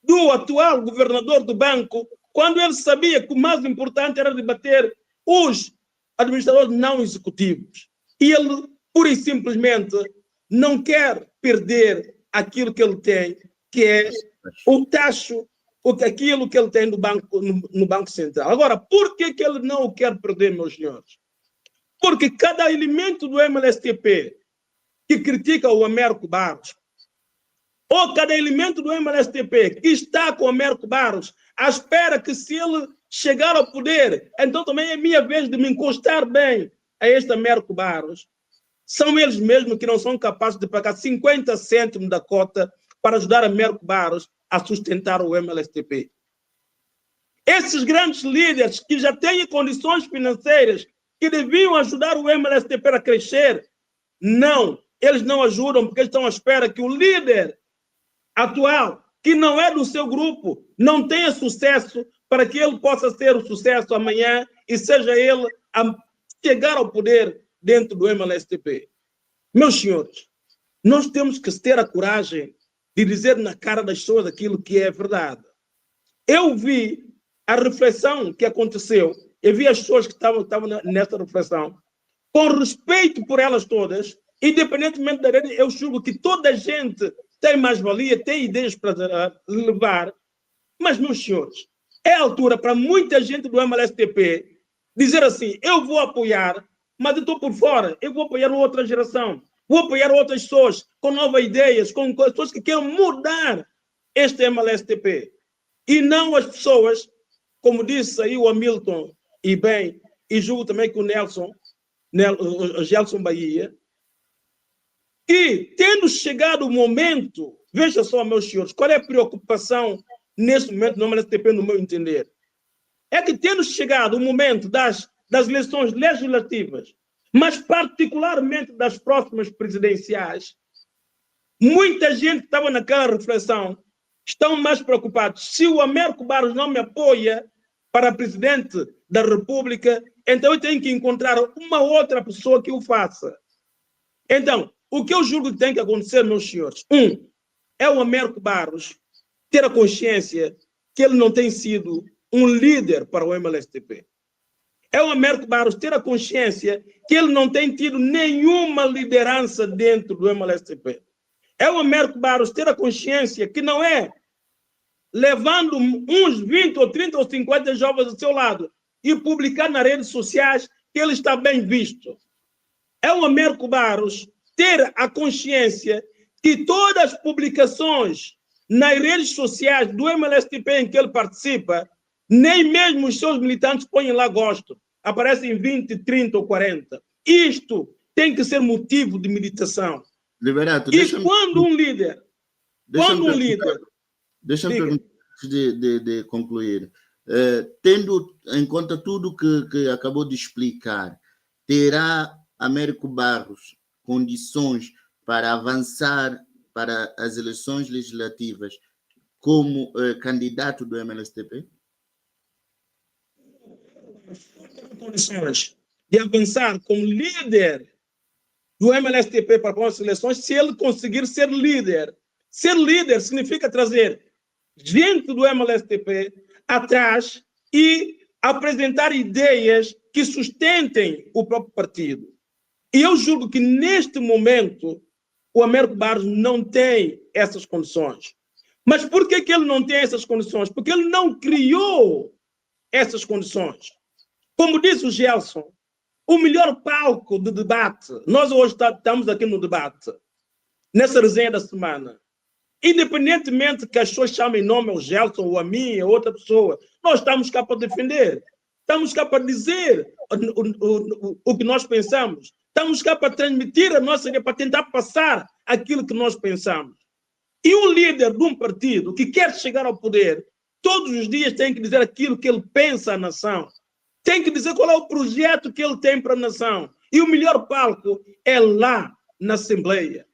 do atual governador do banco, quando ele sabia que o mais importante era debater os administradores não executivos. E ele, pura e simplesmente, não quer perder aquilo que ele tem, que é o tacho, aquilo que ele tem no Banco Central. Agora, por que ele não o quer perder, meus senhores? Porque cada elemento do MLSTP que critica o Américo Barros, ou cada elemento do MLSTP que está com o Américo Barros, à espera que se ele chegar ao poder, então também é minha vez de me encostar bem a este Américo Barros, são eles mesmos que não são capazes de pagar 50 cêntimos da cota para ajudar Américo Barros a sustentar o MLSTP. Esses grandes líderes que já têm condições financeiras que deviam ajudar o MLSTP a crescer, não, eles não ajudam porque eles estão à espera que o líder atual, que não é do seu grupo, não tenha sucesso para que ele possa ser o sucesso amanhã e seja ele a chegar ao poder dentro do MLSTP. Meus senhores, nós temos que ter a coragem de dizer na cara das pessoas aquilo que é verdade. Eu vi a reflexão que aconteceu, eu vi as pessoas que estavam nessa reflexão, com respeito por elas todas, independentemente da rede, eu julgo que toda a gente tem mais-valia, tem ideias para levar, mas, meus senhores, é a altura para muita gente do MLSTP dizer assim, eu vou apoiar, mas eu estou por fora, eu vou apoiar outra geração, vou apoiar outras pessoas com novas ideias, com pessoas que queiram mudar este MLSTP. E não as pessoas, como disse aí o Hamilton, e bem, e julgo também que o Gelson Bahia, e tendo chegado o momento, veja só, meus senhores, qual é a preocupação neste momento no MLSTP, no meu entender? É que tendo chegado o momento das eleições legislativas, mas particularmente das próximas presidenciais, muita gente que estava naquela reflexão estão mais preocupados. Se o Américo Barros não me apoia para presidente da República, então eu tenho que encontrar uma outra pessoa que o faça. Então, o que eu julgo que tem que acontecer, meus senhores, é o Américo Barros ter a consciência que ele não tem sido um líder para o MLSTP. É o Américo Barros ter a consciência que ele não tem tido nenhuma liderança dentro do MLSTP. É o Américo Barros ter a consciência que não é levando uns 20 ou 30 ou 50 jovens ao seu lado e publicar nas redes sociais que ele está bem visto. é o Américo Barros ter a consciência que todas as publicações nas redes sociais do MLSTP em que ele participa, nem mesmo os seus militantes põem lá gosto. Aparecem 20, 30 ou 40. Isto tem que ser motivo de meditação. Liberato, e quando um líder... Deixa-me perguntar, antes de concluir. Tendo em conta tudo que acabou de explicar, terá Américo Barros condições para avançar para as eleições legislativas como candidato do MLSTP? Condições de avançar como líder do MLSTP para as eleições se ele conseguir ser líder. Ser líder significa trazer gente do MLSTP atrás e apresentar ideias que sustentem o próprio partido. E eu julgo que neste momento o Américo Barros não tem essas condições. Mas por que ele não tem essas condições? Porque ele não criou essas condições. Como disse o Gelson, o melhor palco de debate, nós hoje estamos aqui no debate, nessa resenha da semana, independentemente que as pessoas chamem nome ao Gelson ou a mim ou outra pessoa, nós estamos cá para defender, estamos cá para dizer o que nós pensamos, estamos cá para transmitir a nossa ideia, para tentar passar aquilo que nós pensamos. E um líder de um partido que quer chegar ao poder, todos os dias tem que dizer aquilo que ele pensa à nação, tem que dizer qual é o projeto que ele tem para a nação. E o melhor palco é lá na Assembleia.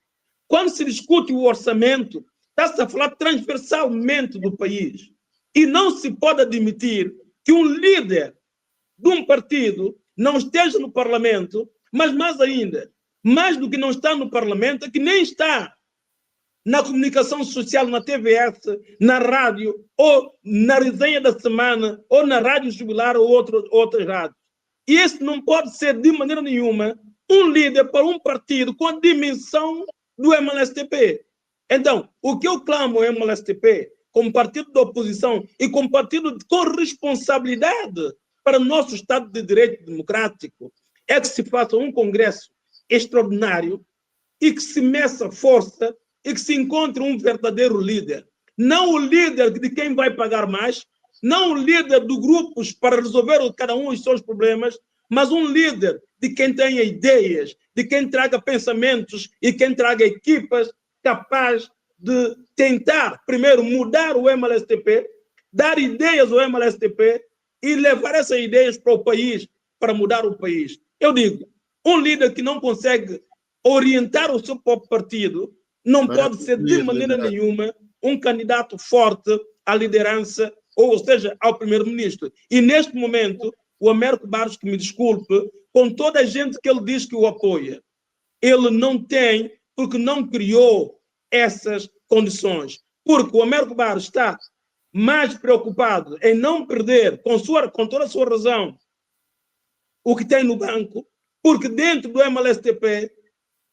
Quando se discute o orçamento, está-se a falar transversalmente do país. E não se pode admitir que um líder de um partido não esteja no Parlamento, mas mais ainda, mais do que não está no Parlamento, é que nem está na comunicação social, na TVS, na rádio, ou na resenha da semana, ou na rádio jubilar, ou outras rádios. E esse não pode ser, de maneira nenhuma, um líder para um partido com a dimensão do MLSTP. Então, o que eu clamo ao MLSTP, como partido da oposição e como partido com responsabilidade para o nosso Estado de Direito Democrático, é que se faça um congresso extraordinário e que se meça força e que se encontre um verdadeiro líder. Não o líder de quem vai pagar mais, não o líder de grupos para resolver cada um os seus problemas, mas um líder de quem tenha ideias, de quem traga pensamentos e quem traga equipas capazes de tentar, primeiro, mudar o MLSTP, dar ideias ao MLSTP e levar essas ideias para o país, para mudar o país. Eu digo, um líder que não consegue orientar o seu próprio partido não pode ser de maneira nenhuma um candidato forte à liderança, ou seja, ao primeiro-ministro. E neste momento, o Américo Barros, que me desculpe, com toda a gente que ele diz que o apoia, ele não tem, porque não criou essas condições. Porque o Américo Barros está mais preocupado em não perder, com toda a sua razão, o que tem no banco, porque dentro do MLSTP,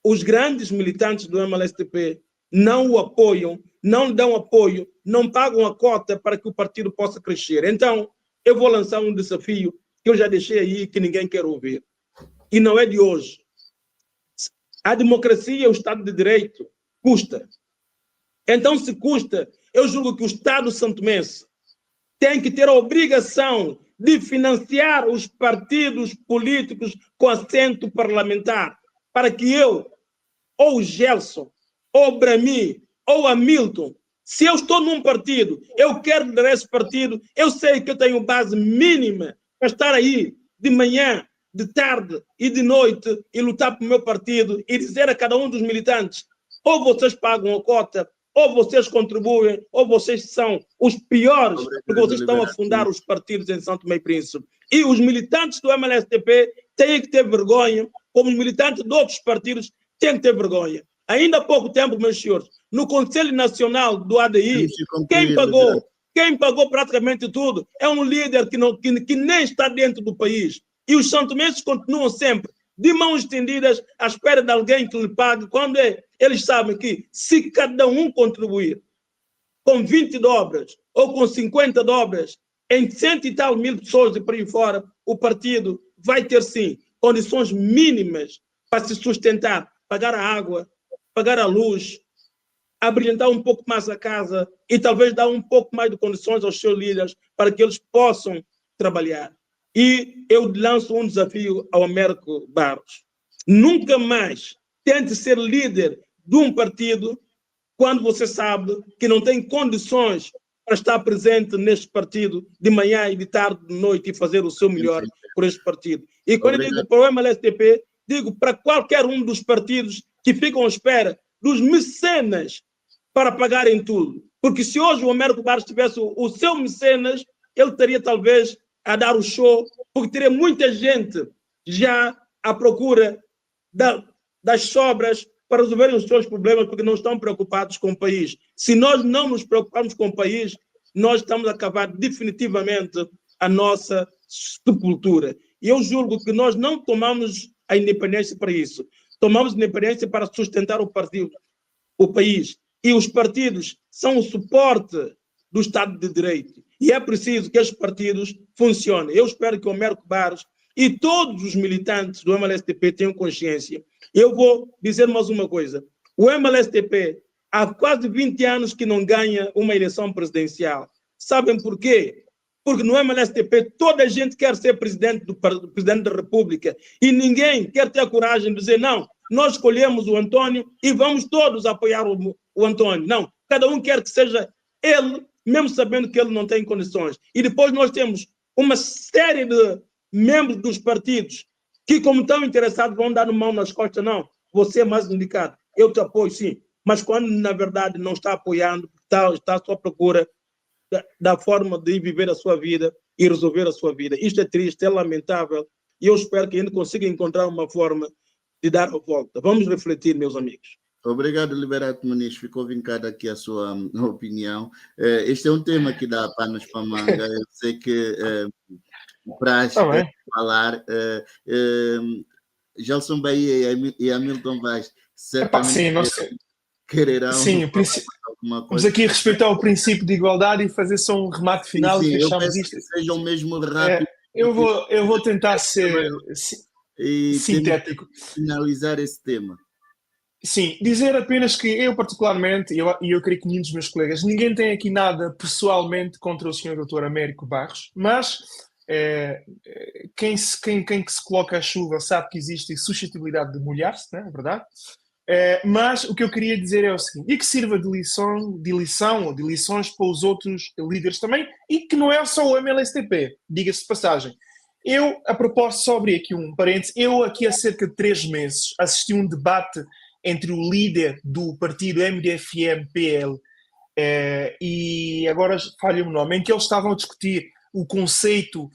os grandes militantes do MLSTP não o apoiam, não lhe dão apoio, não pagam a cota para que o partido possa crescer. Então, eu vou lançar um desafio que eu já deixei aí, que ninguém quer ouvir. E não é de hoje. A democracia e o Estado de Direito custa. Então, se custa, eu julgo que o Estado santomense tem que ter a obrigação de financiar os partidos políticos com assento parlamentar, para que eu, ou o Gelson, ou o Brami, ou o Hamilton, se eu estou num partido, eu quero liderar esse partido, eu sei que eu tenho base mínima para estar aí de manhã, de tarde e de noite e lutar pelo meu partido e dizer a cada um dos militantes, ou vocês pagam a cota, ou vocês contribuem, ou vocês são os piores, porque vocês estão a fundar os partidos em São Tomé e Príncipe. E os militantes do MLSTP têm que ter vergonha, como os militantes de outros partidos têm que ter vergonha. Ainda há pouco tempo, meus senhores, no Conselho Nacional do ADI, quem pagou praticamente tudo é um líder que nem está dentro do país. E os santomenses continuam sempre de mãos estendidas à espera de alguém que lhe pague, quando eles sabem que se cada um contribuir com 20 dobras ou com 50 dobras em 100 e tal mil pessoas e por aí fora, o partido vai ter sim condições mínimas para se sustentar, pagar a água, pagar a luz, abrilhantar um pouco mais a casa e talvez dar um pouco mais de condições aos seus líderes para que eles possam trabalhar. E eu lanço um desafio ao Américo Barros. Nunca mais tente ser líder de um partido quando você sabe que não tem condições para estar presente neste partido de manhã e de tarde, de noite e fazer o seu melhor por este partido. E quando eu digo para o MLSTP, digo para qualquer um dos partidos que ficam à espera dos mecenas para pagarem tudo. Porque se hoje o Américo Barros tivesse o seu mecenas, ele teria talvez a dar o show, porque teria muita gente já à procura das sobras para resolverem os seus problemas, porque não estão preocupados com o país. Se nós não nos preocuparmos com o país, nós estamos a acabar definitivamente a nossa sepultura. E eu julgo que nós não tomamos a independência para isso. Tomamos a independência para sustentar o partido, o país. E os partidos são o suporte do Estado de Direito. E é preciso que estes partidos funcionem. Eu espero que o Américo Barros e todos os militantes do MLSTP tenham consciência. Eu vou dizer mais uma coisa. O MLSTP há quase 20 anos que não ganha uma eleição presidencial. Sabem por quê? Porque no MLSTP toda a gente quer ser presidente da República e ninguém quer ter a coragem de dizer não, nós escolhemos o António e vamos todos apoiar o António. Não, cada um quer que seja ele, mesmo sabendo que ele não tem condições. E depois nós temos uma série de membros dos partidos que, como estão interessados, vão dar mão nas costas. Não, você é mais indicado, eu te apoio sim. Mas quando, na verdade, não está apoiando, está à sua procura da forma de viver a sua vida e resolver a sua vida. Isto é triste, é lamentável, e eu espero que ainda consiga encontrar uma forma de dar a volta. Vamos refletir, meus amigos. Obrigado, Liberato Muniz. Ficou vincada aqui a sua opinião. Este é um tema que dá panos para manga. Eu sei que para falar, Gelson Bahia e Hamilton Vaz certamente quererão alguma coisa. Vamos aqui respeitar o princípio de igualdade e fazer só um remate final. Sim, eu peço isto. Que sejam mesmo rápido. Eu vou tentar ser sintético. Finalizar esse tema. Sim, dizer apenas que eu particularmente, e eu creio que nenhum dos meus colegas, ninguém tem aqui nada pessoalmente contra o Sr. Dr. Américo Barros, mas quem que se coloca à chuva sabe que existe suscetibilidade de molhar-se, não é verdade? Mas o que eu queria dizer é o seguinte, e que sirva de lição ou de lições para os outros líderes também, e que não é só o MLSTP, diga-se de passagem. Eu, a propósito, só abri aqui um parênteses, eu aqui há cerca de 3 meses assisti a um debate entre o líder do partido MDFM-PL e agora falha-me o nome, em que eles estavam a discutir o conceito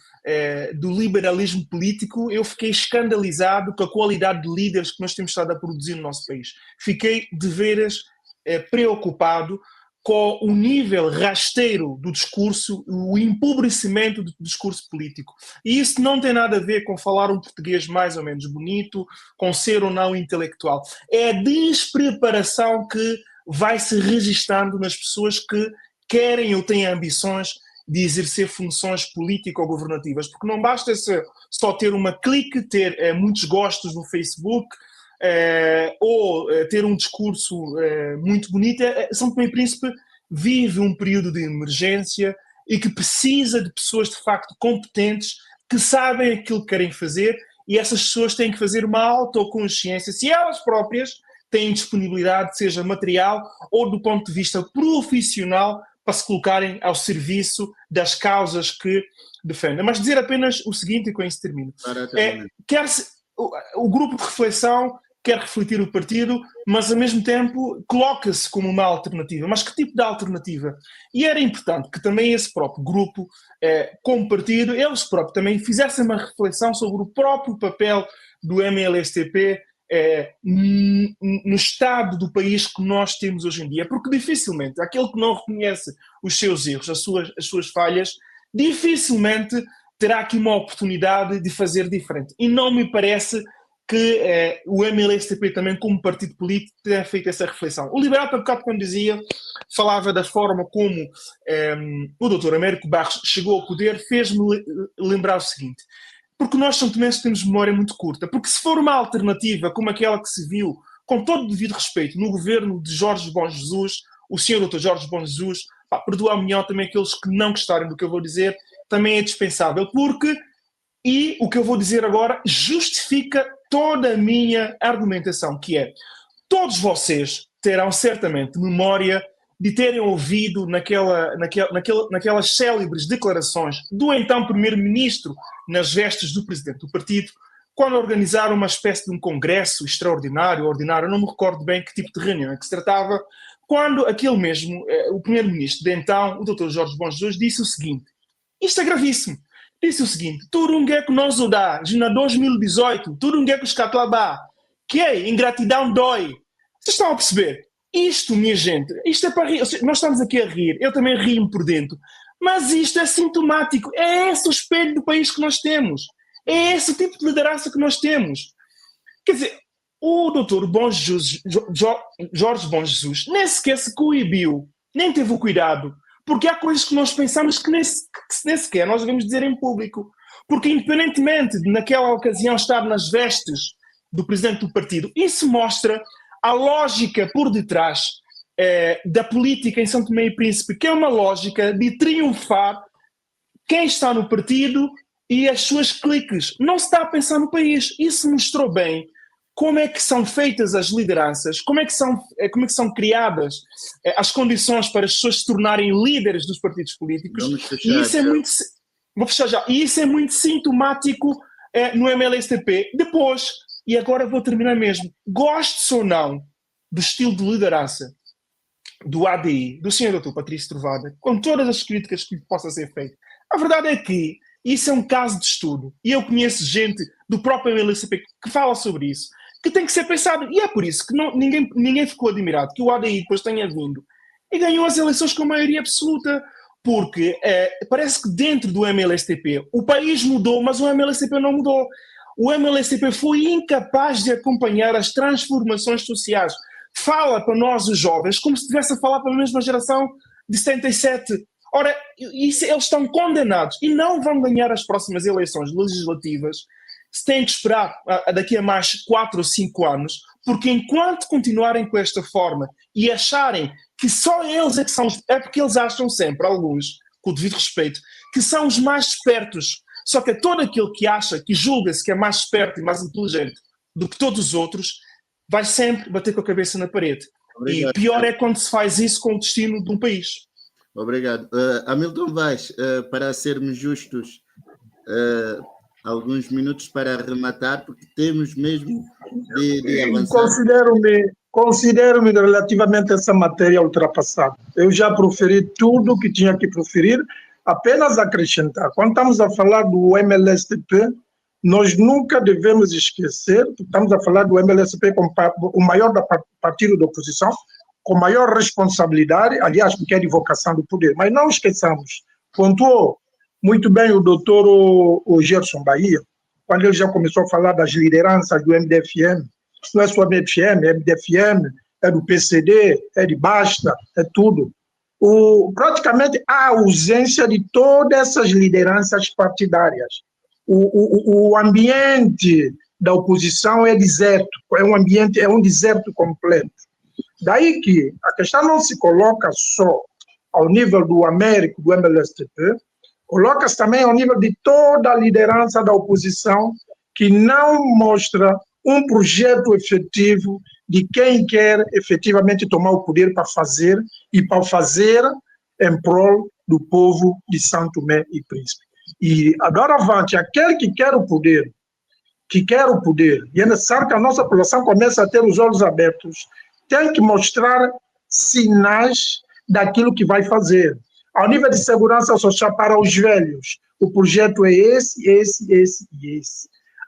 do liberalismo político. Eu fiquei escandalizado com a qualidade de líderes que nós temos estado a produzir no nosso país. Fiquei de veras preocupado com o nível rasteiro do discurso, o empobrecimento do discurso político. E isso não tem nada a ver com falar um português mais ou menos bonito, com ser ou não intelectual. É a despreparação que vai se registando nas pessoas que querem ou têm ambições de exercer funções político-governativas, porque não basta só ter uma clique, ter muitos gostos no Facebook, ou ter um discurso muito bonito. São Tomé e Príncipe vive um período de emergência e que precisa de pessoas de facto competentes que sabem aquilo que querem fazer, e essas pessoas têm que fazer uma autoconsciência se elas próprias têm disponibilidade, seja material ou do ponto de vista profissional, para se colocarem ao serviço das causas que defendem. Mas dizer apenas o seguinte, e com isso termino. O grupo de reflexão quer refletir o partido, mas ao mesmo tempo coloca-se como uma alternativa. Mas que tipo de alternativa? E era importante que também esse próprio grupo, como partido, eles próprios também fizessem uma reflexão sobre o próprio papel do MLSTP no estado do país que nós temos hoje em dia. Porque dificilmente, aquele que não reconhece os seus erros, as suas falhas, dificilmente terá aqui uma oportunidade de fazer diferente. E não me parece que o MLSTP também, como partido político, tenha feito essa reflexão. O Liberato, há bocado, quando falava da forma como o Dr. Américo Barros chegou ao poder, fez-me lembrar o seguinte. porque nós santomenses temos memória muito curta. Porque se for uma alternativa como aquela que se viu, com todo o devido respeito, no governo de Jorge Bom Jesus, o senhor Dr. Jorge Bom Jesus, perdoa a minha também aqueles que não gostarem do que eu vou dizer, também é dispensável, porque, e o que eu vou dizer agora, justifica toda a minha argumentação, que é, todos vocês terão certamente memória de terem ouvido naquelas célebres declarações do então primeiro-ministro nas vestes do presidente do partido, quando organizaram uma espécie de um congresso extraordinário, ordinário, eu não me recordo bem que tipo de reunião é que se tratava, quando aquele mesmo, o primeiro-ministro de então, o Dr. Jorge Bom Jesus, disse o seguinte, isto é gravíssimo, disse o seguinte, Turungue que nós o dá, em 2018, Turungue que os catlabá, que é ingratidão dói. Vocês estão a perceber? Isto, minha gente, isto é para rir. Nós estamos aqui a rir, eu também rio-me por dentro, mas isto é sintomático, é esse o espelho do país que nós temos, é esse o tipo de liderança que nós temos. Quer dizer, o doutor Bom Jesus, Jorge Bom Jesus nem sequer se coibiu, nem teve o cuidado, porque há coisas que nós pensamos que nem sequer nós devemos dizer em público, porque independentemente de naquela ocasião estar nas vestes do presidente do partido, isso mostra a lógica por detrás da política em São Tomé e Príncipe, que é uma lógica de triunfar quem está no partido e as suas cliques. Não se está a pensar no país. Isso mostrou bem como é que são feitas as lideranças, como é que são criadas as condições para as pessoas se tornarem líderes dos partidos políticos. E isso é muito, vou fechar já. E isso é muito sintomático no MLSTP. Depois, e agora vou terminar mesmo, goste-se ou não do estilo de liderança do ADI, do Sr. Dr. Patrício Trovada, com todas as críticas que possa ser feita, a verdade é que isso é um caso de estudo, e eu conheço gente do próprio MLSTP que fala sobre isso, que tem que ser pensado, e é por isso que ninguém ficou admirado que o ADI depois tenha vindo e ganhou as eleições com maioria absoluta, porque parece que dentro do MLSTP o país mudou, mas o MLSTP não mudou. O MLSTP foi incapaz de acompanhar as transformações sociais. Fala para nós, os jovens, como se estivesse a falar para a mesma geração de 77. Ora, eles estão condenados e não vão ganhar as próximas eleições legislativas. Se têm que esperar daqui a mais 4 ou 5 anos, porque enquanto continuarem com esta forma e acharem que só eles é que são... É porque eles acham sempre, alguns, com o devido respeito, que são os mais espertos. Só que todo aquele que acha, que julga-se que é mais esperto e mais inteligente do que todos os outros, vai sempre bater com a cabeça na parede. Obrigado. E pior é quando se faz isso com o destino de um país. Obrigado. Hamilton Vaz, para sermos justos, alguns minutos para arrematar, porque temos mesmo de avançar. Considero-me relativamente a essa matéria ultrapassada. Eu já proferi tudo o que tinha que proferir, apenas acrescentar. Quando estamos a falar do MLSTP, nós nunca devemos esquecer que estamos a falar do MLSTP como o maior partido da oposição, com maior responsabilidade, aliás, porque é de vocação do poder. Mas não esqueçamos, pontuou muito bem o doutor Gerson Bahia, quando ele já começou a falar das lideranças do MDFM. Não é só MDFM, é MDFM, é do PCD, é de Basta, é tudo. Praticamente a ausência de todas essas lideranças partidárias. O ambiente da oposição é deserto, é um deserto completo. Daí que a questão não se coloca só ao nível do Américo, do MLSTP, coloca-se também ao nível de toda a liderança da oposição que não mostra um projeto efetivo de quem quer efetivamente tomar o poder para fazer e para fazer em prol do povo de São Tomé e Príncipe. E agora avante, aquele que quer o poder, e é necessário que a nossa população comece a ter os olhos abertos, tem que mostrar sinais daquilo que vai fazer. Ao nível de segurança social para os velhos, o projeto é esse.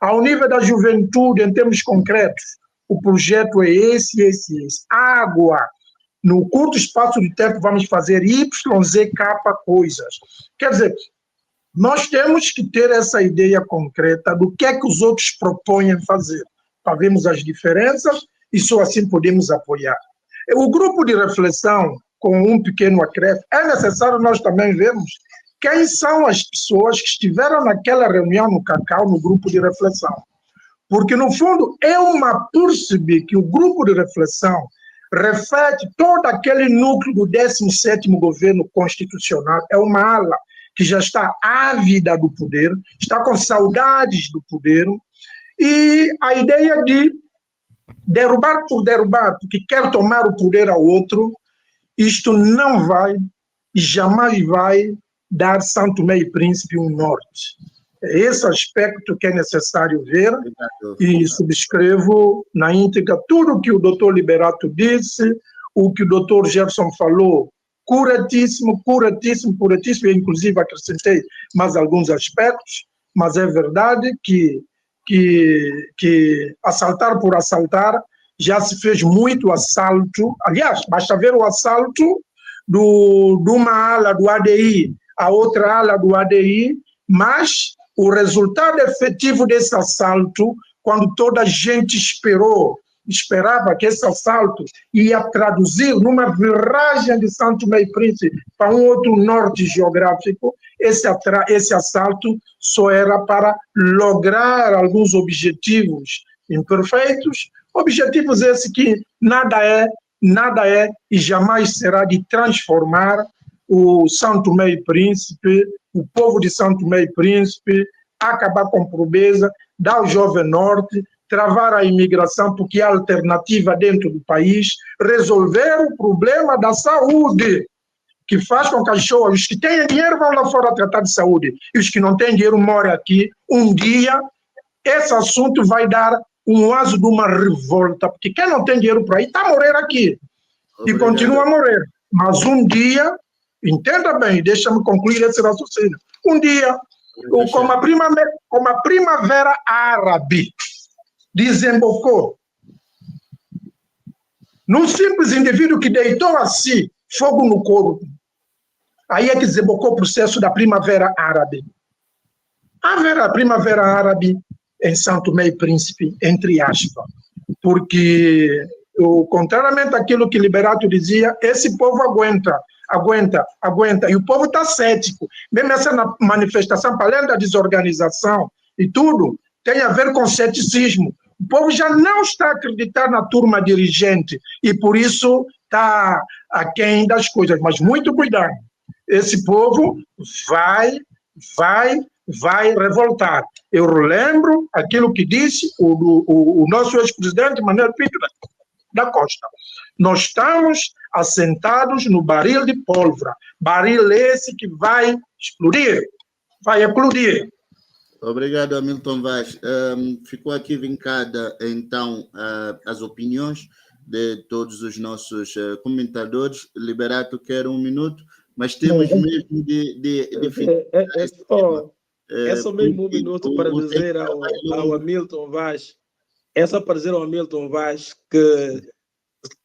Ao nível da juventude, em termos concretos, o projeto é esse. Água. No curto espaço de tempo, vamos fazer YZK coisas. Quer dizer, nós temos que ter essa ideia concreta do que é que os outros propõem fazer. Para vermos as diferenças e só assim podemos apoiar. O grupo de reflexão, com um pequeno acréscimo, é necessário nós também vermos quem são as pessoas que estiveram naquela reunião no Cacau, no grupo de reflexão. Porque, no fundo, eu me percebi que o grupo de reflexão reflete todo aquele núcleo do 17º governo constitucional. É uma ala que já está ávida do poder, está com saudades do poder, e a ideia de derrubar por derrubar, porque quer tomar o poder ao outro, isto não vai e jamais vai dar São Tomé e Príncipe um norte. É esse aspecto que é necessário ver, e subscrevo na íntegra tudo o que o doutor Liberato disse, o que o doutor Gerson falou, curatíssimo, e inclusive acrescentei mais alguns aspectos, mas é verdade que assaltar por assaltar, já se fez muito assalto. Aliás, basta ver o assalto de uma ala do ADI a outra ala do ADI, mas o resultado efetivo desse assalto, quando toda a gente esperava que esse assalto ia traduzir numa viragem de São Tomé e Príncipe para um outro norte geográfico, esse assalto só era para lograr alguns objetivos imperfeitos, objetivos esses que nada é e jamais será de transformar o São Tomé e Príncipe, o povo de São Tomé e Príncipe, acabar com a pobreza, dar ao Jovem Norte, travar a imigração, porque há alternativa dentro do país, resolver o problema da saúde, que faz com que os que têm dinheiro vão lá fora tratar de saúde, e os que não têm dinheiro moram aqui. Um dia, esse assunto vai dar um aso de uma revolta, porque quem não tem dinheiro para ir está a morrer aqui. Obrigado. E continua a morrer. Mas um dia, entenda bem, deixa-me concluir esse raciocínio. Um dia, como a primavera árabe desembocou num simples indivíduo que deitou a si fogo no corpo, aí é que desembocou o processo da primavera árabe. A primavera árabe em São Tomé e Príncipe, entre aspas, porque, contrariamente àquilo que Liberato dizia, esse povo aguenta, e o povo está cético. Mesmo essa manifestação, para além da desorganização e tudo, tem a ver com ceticismo. O povo já não está a acreditar na turma dirigente, e por isso está aquém das coisas. Mas muito cuidado, esse povo vai revoltar. Eu lembro aquilo que disse o nosso ex-presidente Manuel Pinto da Costa. Nós estamos assentados no barril de pólvora. Barril esse que vai explodir. Obrigado, Hamilton Vaz. Ficou aqui vincada, então, as opiniões de todos os nossos comentadores. Liberato quer 1 minuto, mas temos mesmo de É só mesmo 1 minuto para dizer ao Hamilton Vaz, que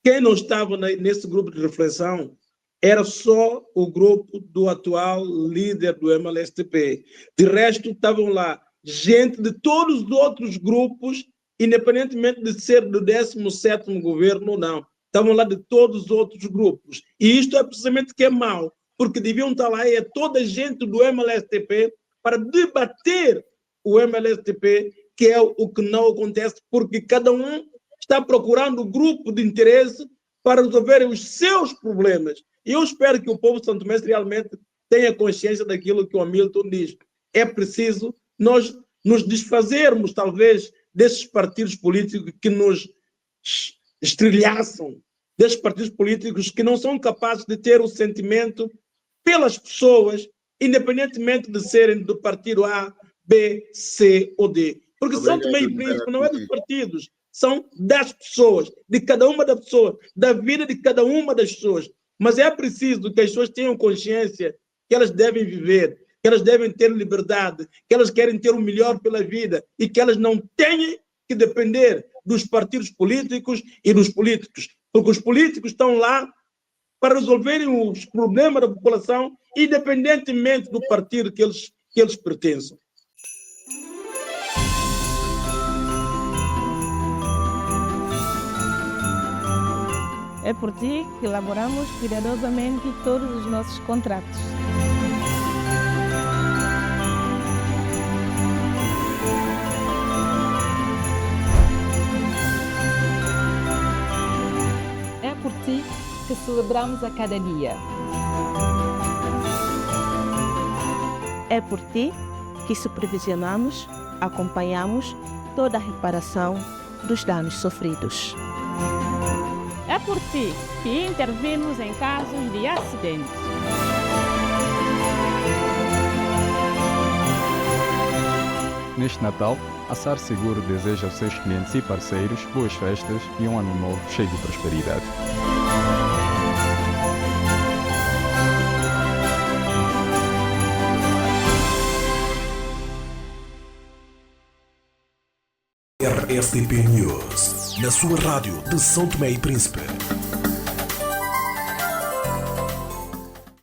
quem não estava nesse grupo de reflexão era só o grupo do atual líder do MLSTP. De resto, estavam lá gente de todos os outros grupos, independentemente de ser do 17º governo ou não. Estavam lá de todos os outros grupos. E isto é precisamente que é mau, porque deviam estar lá toda a gente do MLSTP para debater o MLSTP, que é o que não acontece, porque cada um está procurando um grupo de interesse para resolver os seus problemas. E eu espero que o povo santomense realmente tenha consciência daquilo que o Hamilton diz. É preciso nós nos desfazermos, talvez, desses partidos políticos que nos estrilhaçam, desses partidos políticos que não são capazes de ter o sentimento pelas pessoas, independentemente de serem do partido A, B, C ou D. Porque São Tomé e Príncipe não é dos partidos, são das pessoas, de cada uma das pessoas, da vida de cada uma das pessoas. Mas é preciso que as pessoas tenham consciência que elas devem viver, que elas devem ter liberdade, que elas querem ter o melhor pela vida e que elas não têm que depender dos partidos políticos e dos políticos, porque os políticos estão lá para resolverem os problemas da população, independentemente do partido que eles pertencem. É por ti que elaboramos cuidadosamente todos os nossos contratos. que celebramos a cada dia. É por ti que supervisionamos, acompanhamos toda a reparação dos danos sofridos. É por ti que intervimos em casos de acidentes. Neste Natal, a SAR Seguro deseja aos seus clientes e parceiros boas festas e um ano novo cheio de prosperidade. RSTP News, na sua rádio de São Tomé e Príncipe.